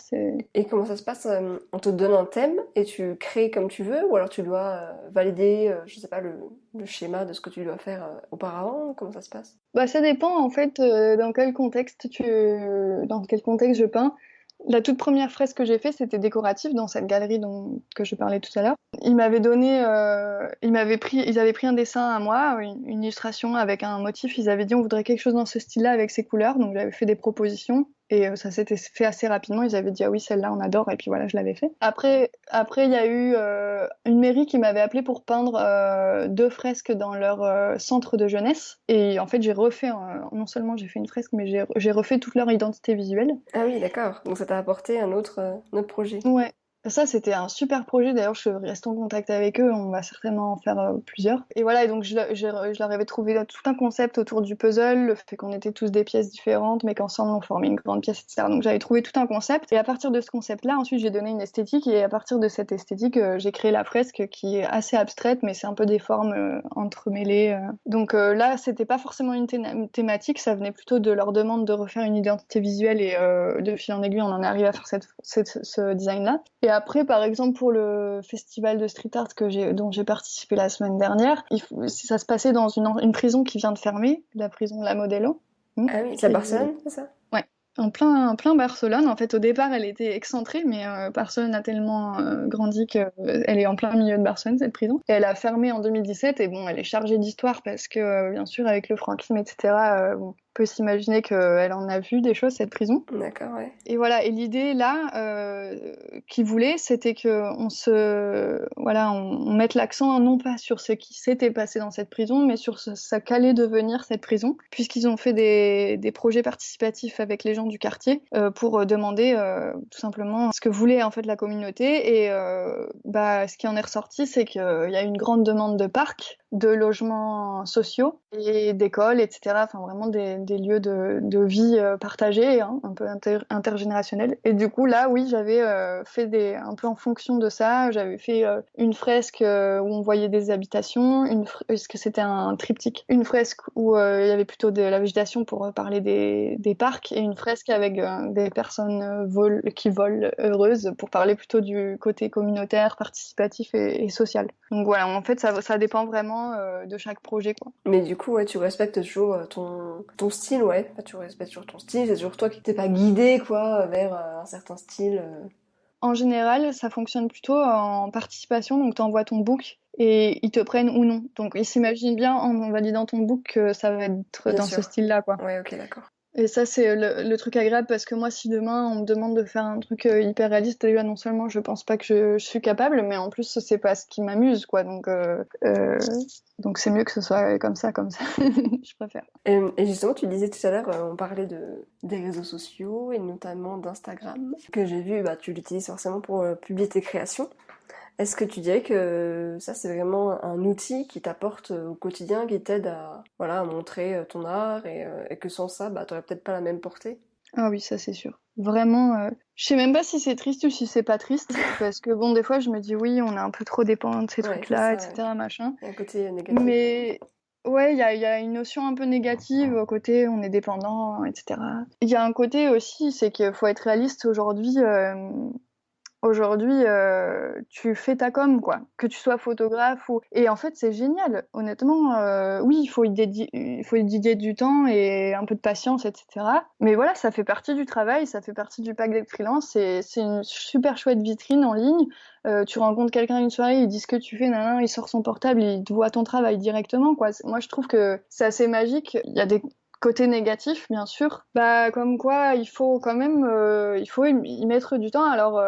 Et comment ça se passe? On te donne un thème et tu crées comme tu veux, ou alors tu dois valider, je sais pas, le schéma de ce que tu dois faire auparavant? Comment ça se passe?
Bah, ça dépend en fait dans quel contexte je peins. La toute première fresque que j'ai fait, c'était décoratif dans cette galerie que je parlais tout à l'heure. Ils avaient pris un dessin à moi, une illustration avec un motif. Ils avaient dit on voudrait quelque chose dans ce style-là avec ces couleurs. Donc j'avais fait des propositions et ça s'était fait assez rapidement. Ils avaient dit ah oui celle-là on adore et puis voilà je l'avais fait. Après il y a eu une mairie qui m'avait appelé pour peindre deux fresques dans leur centre de jeunesse et en fait j'ai refait non seulement j'ai fait une fresque mais j'ai refait toute leur identité visuelle.
Ah oui, d'accord. Donc ça t'a apporté un autre projet.
Ouais. Ça, c'était un super projet. D'ailleurs, je reste en contact avec eux. On va certainement en faire plusieurs. Et voilà, et donc je leur avais trouvé tout un concept autour du puzzle, le fait qu'on était tous des pièces différentes, mais qu'ensemble on formait une grande pièce, etc. Donc j'avais trouvé tout un concept. Et à partir de ce concept-là, ensuite j'ai donné une esthétique. Et à partir de cette esthétique, j'ai créé la fresque qui est assez abstraite, mais c'est un peu des formes entremêlées. Donc là, c'était pas forcément une thématique. Ça venait plutôt de leur demande de refaire une identité visuelle. Et de fil en aiguille, on en est arrivé à faire ce design-là. Et après, par exemple, pour le festival de street art dont j'ai participé la semaine dernière, ça se passait dans une prison qui vient de fermer, la prison La Modelo.
Ah oui, c'est à Barcelone, c'est ça?
Ouais, en plein Barcelone. En fait, au départ, elle était excentrée, mais Barcelone a tellement grandi qu'elle est en plein milieu de Barcelone, cette prison. Et elle a fermé en 2017, et bon, elle est chargée d'histoire parce que, bien sûr, avec le franquisme, etc., bon, peut s'imaginer qu'elle en a vu des choses, cette prison.
D'accord, ouais.
Et voilà, et l'idée là qu'il voulait, c'était que on mette l'accent non pas sur ce qui s'était passé dans cette prison, mais sur ce qu'allait devenir cette prison, puisqu'ils ont fait des projets participatifs avec les gens du quartier pour demander tout simplement ce que voulait en fait la communauté. Et ce qui en est ressorti, c'est qu'il y a une grande demande de parcs, de logements sociaux et d'écoles, etc. Enfin vraiment des lieux de vie partagés, hein, un peu intergénérationnels. Et du coup là, oui, j'avais fait un peu en fonction de ça, j'avais fait une fresque où on voyait des habitations, parce que c'était un triptyque, une fresque où il y avait plutôt de la végétation pour parler des parcs, et une fresque avec des personnes qui volent heureuses pour parler plutôt du côté communautaire, participatif et social. Donc voilà, en fait ça dépend vraiment de chaque projet, quoi.
Mais du coup, ouais, tu respectes toujours ton style, ouais. Enfin, tu respectes toujours ton style, c'est toujours toi qui t'es pas guidé, quoi, vers un certain style.
En général, ça fonctionne plutôt en participation, donc tu envoies ton book et ils te prennent ou non. Donc ils s'imaginent bien en validant ton book que ça va être
Bien
dans
sûr.
ce style-là, quoi.
Ouais, ok, d'accord.
Et ça, c'est le truc agréable, parce que moi, si demain on me demande de faire un truc hyper réaliste, déjà non seulement je pense pas que je suis capable, mais en plus c'est pas ce qui m'amuse, quoi. Donc c'est mieux que ce soit comme ça. Je préfère.
Et justement, tu disais tout à l'heure, on parlait des réseaux sociaux et notamment d'Instagram, que j'ai vu, bah, tu l'utilises forcément pour publier tes créations. Est-ce que tu dirais que ça, c'est vraiment un outil qui t'apporte au quotidien, qui t'aide à montrer ton art et que sans ça, bah, t'aurais peut-être pas la même portée?
Ah oui, ça c'est sûr. Vraiment, je sais même pas si c'est triste ou si c'est pas triste, parce que bon, des fois je me dis oui, on est un peu trop dépendant de ces
Ouais, c'est
trucs-là,
ça, ouais.
etc., machin.
Il y a un côté négatif.
Mais ouais, il y a une notion un peu négative au côté on est dépendant, etc. Il y a un côté aussi, c'est qu'il faut être réaliste aujourd'hui. Aujourd'hui, tu fais ta com, quoi. Que tu sois photographe ou... Et en fait, c'est génial. Honnêtement, oui, il faut y dédier du temps et un peu de patience, etc. Mais voilà, ça fait partie du travail, ça fait partie du pack d'être freelance. C'est une super chouette vitrine en ligne. Tu rencontres quelqu'un une soirée, il dit ce que tu fais, nanana, il sort son portable, il te voit ton travail directement, quoi. Moi, je trouve que c'est assez magique. Il y a des côté négatif, bien sûr. Bah, comme quoi, il faut quand même, il faut y mettre du temps. Alors,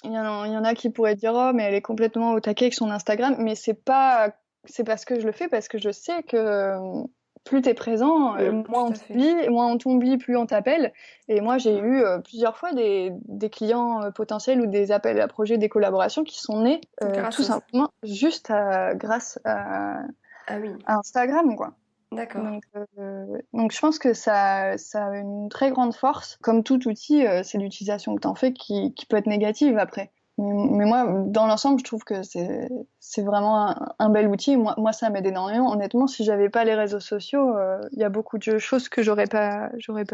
il y en a qui pourraient dire oh mais elle est complètement au taquet avec son Instagram, mais c'est parce que je le fais, parce que je sais que plus t'es présent,
Tout à fait.
moins on t'oublie, plus on t'appelle. Et moi j'ai eu plusieurs fois des clients potentiels ou des appels à projets, des collaborations qui sont nées
Grâce
tout
à ça.
simplement juste grâce
Ah oui,
à Instagram, quoi.
d'accord.
Donc je pense que ça a une très grande force. Comme tout outil, c'est l'utilisation que t'en fais qui peut être négative après. Mais moi, dans l'ensemble, je trouve que c'est vraiment un bel outil. Moi, ça m'aide énormément. Honnêtement, si j'avais pas les réseaux sociaux, il y a beaucoup de choses que j'aurais pas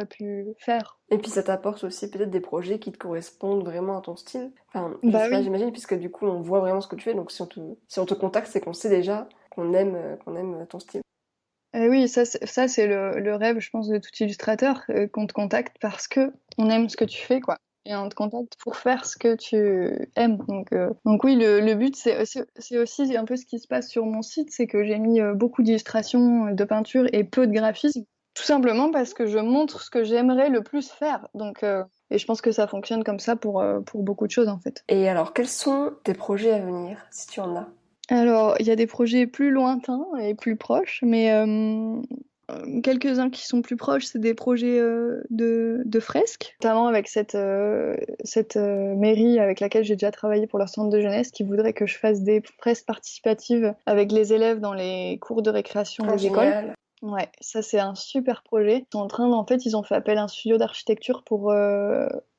pu faire.
Et puis ça t'apporte aussi peut-être des projets qui te correspondent vraiment à ton style. Enfin, je
Bah
sais pas,
oui.
j'imagine, puisque du coup on voit vraiment ce que tu fais. Donc si on te contacte, c'est qu'on sait déjà qu'on aime ton style.
Oui, ça c'est le rêve, je pense, de tout illustrateur, qu'on te contacte parce que on aime ce que tu fais, quoi. Et on te contacte pour faire ce que tu aimes. Donc oui, le but, c'est aussi un peu ce qui se passe sur mon site, c'est que j'ai mis beaucoup d'illustrations, de peinture et peu de graphisme, tout simplement parce que je montre ce que j'aimerais le plus faire. Et je pense que ça fonctionne comme ça pour beaucoup de choses, en fait.
Et alors, quels sont tes projets à venir, si tu en as?
Alors, il y a des projets plus lointains et plus proches, mais quelques-uns qui sont plus proches, c'est des projets de fresques, notamment avec cette mairie avec laquelle j'ai déjà travaillé pour leur centre de jeunesse, qui voudrait que je fasse des fresques participatives avec les élèves dans les cours de récréation
Ah,
des écoles.
génial.
Ouais, ça c'est un super projet. En fait, ils ont fait appel à un studio d'architecture pour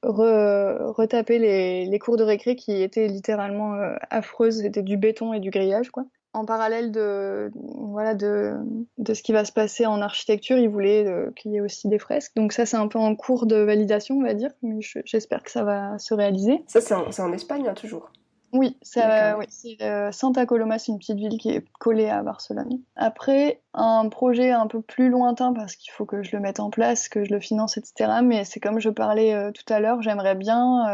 retaper les cours de récré qui étaient littéralement affreuses. C'était du béton et du grillage, quoi. En parallèle de ce qui va se passer en architecture, ils voulaient qu'il y ait aussi des fresques. Donc ça, c'est un peu en cours de validation, on va dire, mais j'espère que ça va se réaliser.
Ça, c'est en Espagne, hein, toujours.
Oui,
D'accord.
oui, c'est Santa Coloma, c'est une petite ville qui est collée à Barcelone. Après, un projet un peu plus lointain parce qu'il faut que je le mette en place, que je le finance, etc. Mais c'est comme je parlais tout à l'heure, j'aimerais bien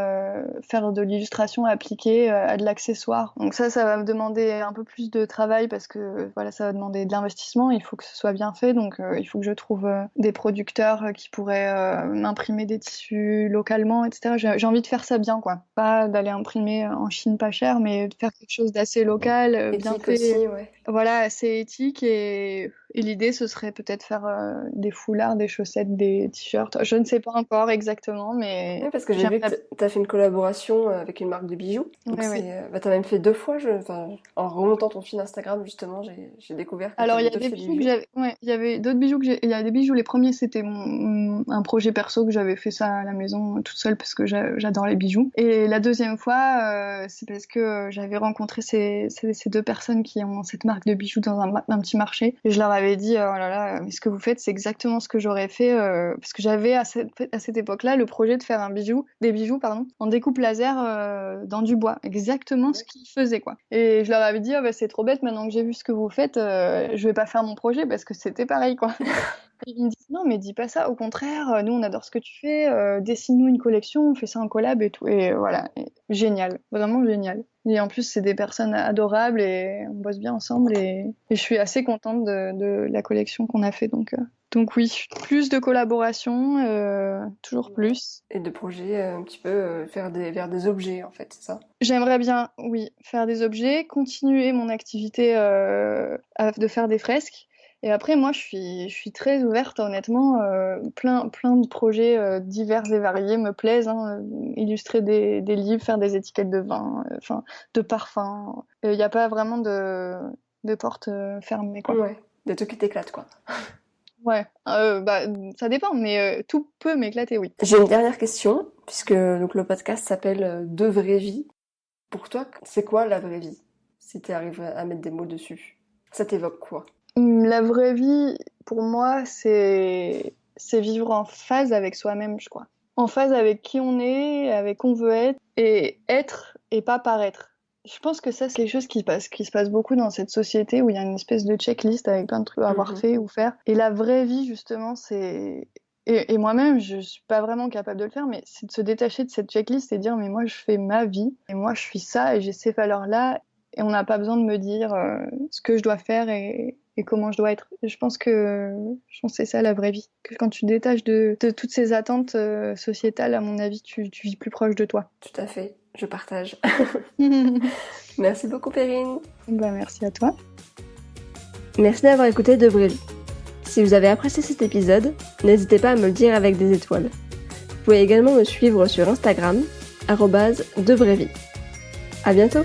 faire de l'illustration appliquée à de l'accessoire. Donc ça va me demander un peu plus de travail parce que voilà, ça va demander de l'investissement. Il faut que ce soit bien fait, donc il faut que je trouve des producteurs qui pourraient m'imprimer des tissus localement, etc. J'ai envie de faire ça bien, quoi. Pas d'aller imprimer en Chine pas cher, mais de faire quelque chose d'assez local, bien fait.
Aussi, ouais.
Voilà, assez éthique et l'idée ce serait peut-être faire des foulards, des chaussettes, des t-shirts. Je ne sais pas encore exactement, mais
Oui, parce que j'ai vu que t'as fait une collaboration avec une marque de bijoux. Donc t'as même fait 2 fois. En remontant ton fil Instagram justement, j'ai découvert que
alors il y a des bijoux que j'avais, il y avait d'autres bijoux il y a des bijoux. Les premiers c'était un projet perso que j'avais fait ça à la maison toute seule parce que j'adore les bijoux. Et la deuxième fois, c'est parce que j'avais rencontré ces 2 personnes qui ont cette marque de bijoux dans un petit marché. Et je leur avais dit, oh là là, mais ce que vous faites, c'est exactement ce que j'aurais fait, parce que j'avais à cette époque-là le projet de faire des bijoux, en découpe laser dans du bois, exactement ce qu'ils faisaient, quoi. Et je leur avais dit, oh, bah, c'est trop bête, maintenant que j'ai vu ce que vous faites, je vais pas faire mon projet parce que c'était pareil, quoi. Et ils me disent, non, mais dis pas ça, au contraire, nous on adore ce que tu fais, dessine-nous une collection, on fait ça en collab et tout. Et voilà, génial, vraiment génial. Et en plus, c'est des personnes adorables et on bosse bien ensemble et je suis assez contente de la collection qu'on a fait. Donc oui, plus de collaboration, toujours plus.
Et de projets un petit peu vers des objets, en fait, c'est ça?
J'aimerais bien, oui, faire des objets, continuer mon activité de faire des fresques. Et après, moi, je suis très ouverte, honnêtement. Plein de projets divers et variés me plaisent. Illustrer des livres, faire des étiquettes de vin, de parfums. Il n'y a pas vraiment de porte fermée, quoi.
Ouais, des trucs qui t'éclatent, quoi.
Ouais, ça dépend, mais tout peut m'éclater, oui.
J'ai une dernière question, puisque donc, le podcast s'appelle « De vraie vie ». Pour toi, c'est quoi la vraie vie? Si tu arrives à mettre des mots dessus. Ça t'évoque quoi?
La vraie vie, pour moi, c'est vivre en phase avec soi-même, je crois. En phase avec qui on est, avec qui on veut être et pas paraître. Je pense que ça, c'est quelque chose qui se passe beaucoup dans cette société où il y a une espèce de checklist avec plein de trucs à avoir fait ou faire. Et la vraie vie, justement, c'est... Et moi-même, je suis pas vraiment capable de le faire, mais c'est de se détacher de cette checklist et dire, mais moi, je fais ma vie, et moi, je suis ça, et j'ai ces valeurs-là, et on n'a pas besoin de me dire ce que je dois faire et comment je dois être. Je pense que c'est ça la vraie vie. Que quand tu te détaches de toutes ces attentes sociétales, à mon avis, tu vis plus proche de toi.
Tout à fait, je partage. Merci beaucoup Perrine.
Merci à toi.
Merci d'avoir écouté De Vraie Vie. Si vous avez apprécié cet épisode, n'hésitez pas à me le dire avec des étoiles. Vous pouvez également me suivre sur Instagram, @devraivie. À bientôt!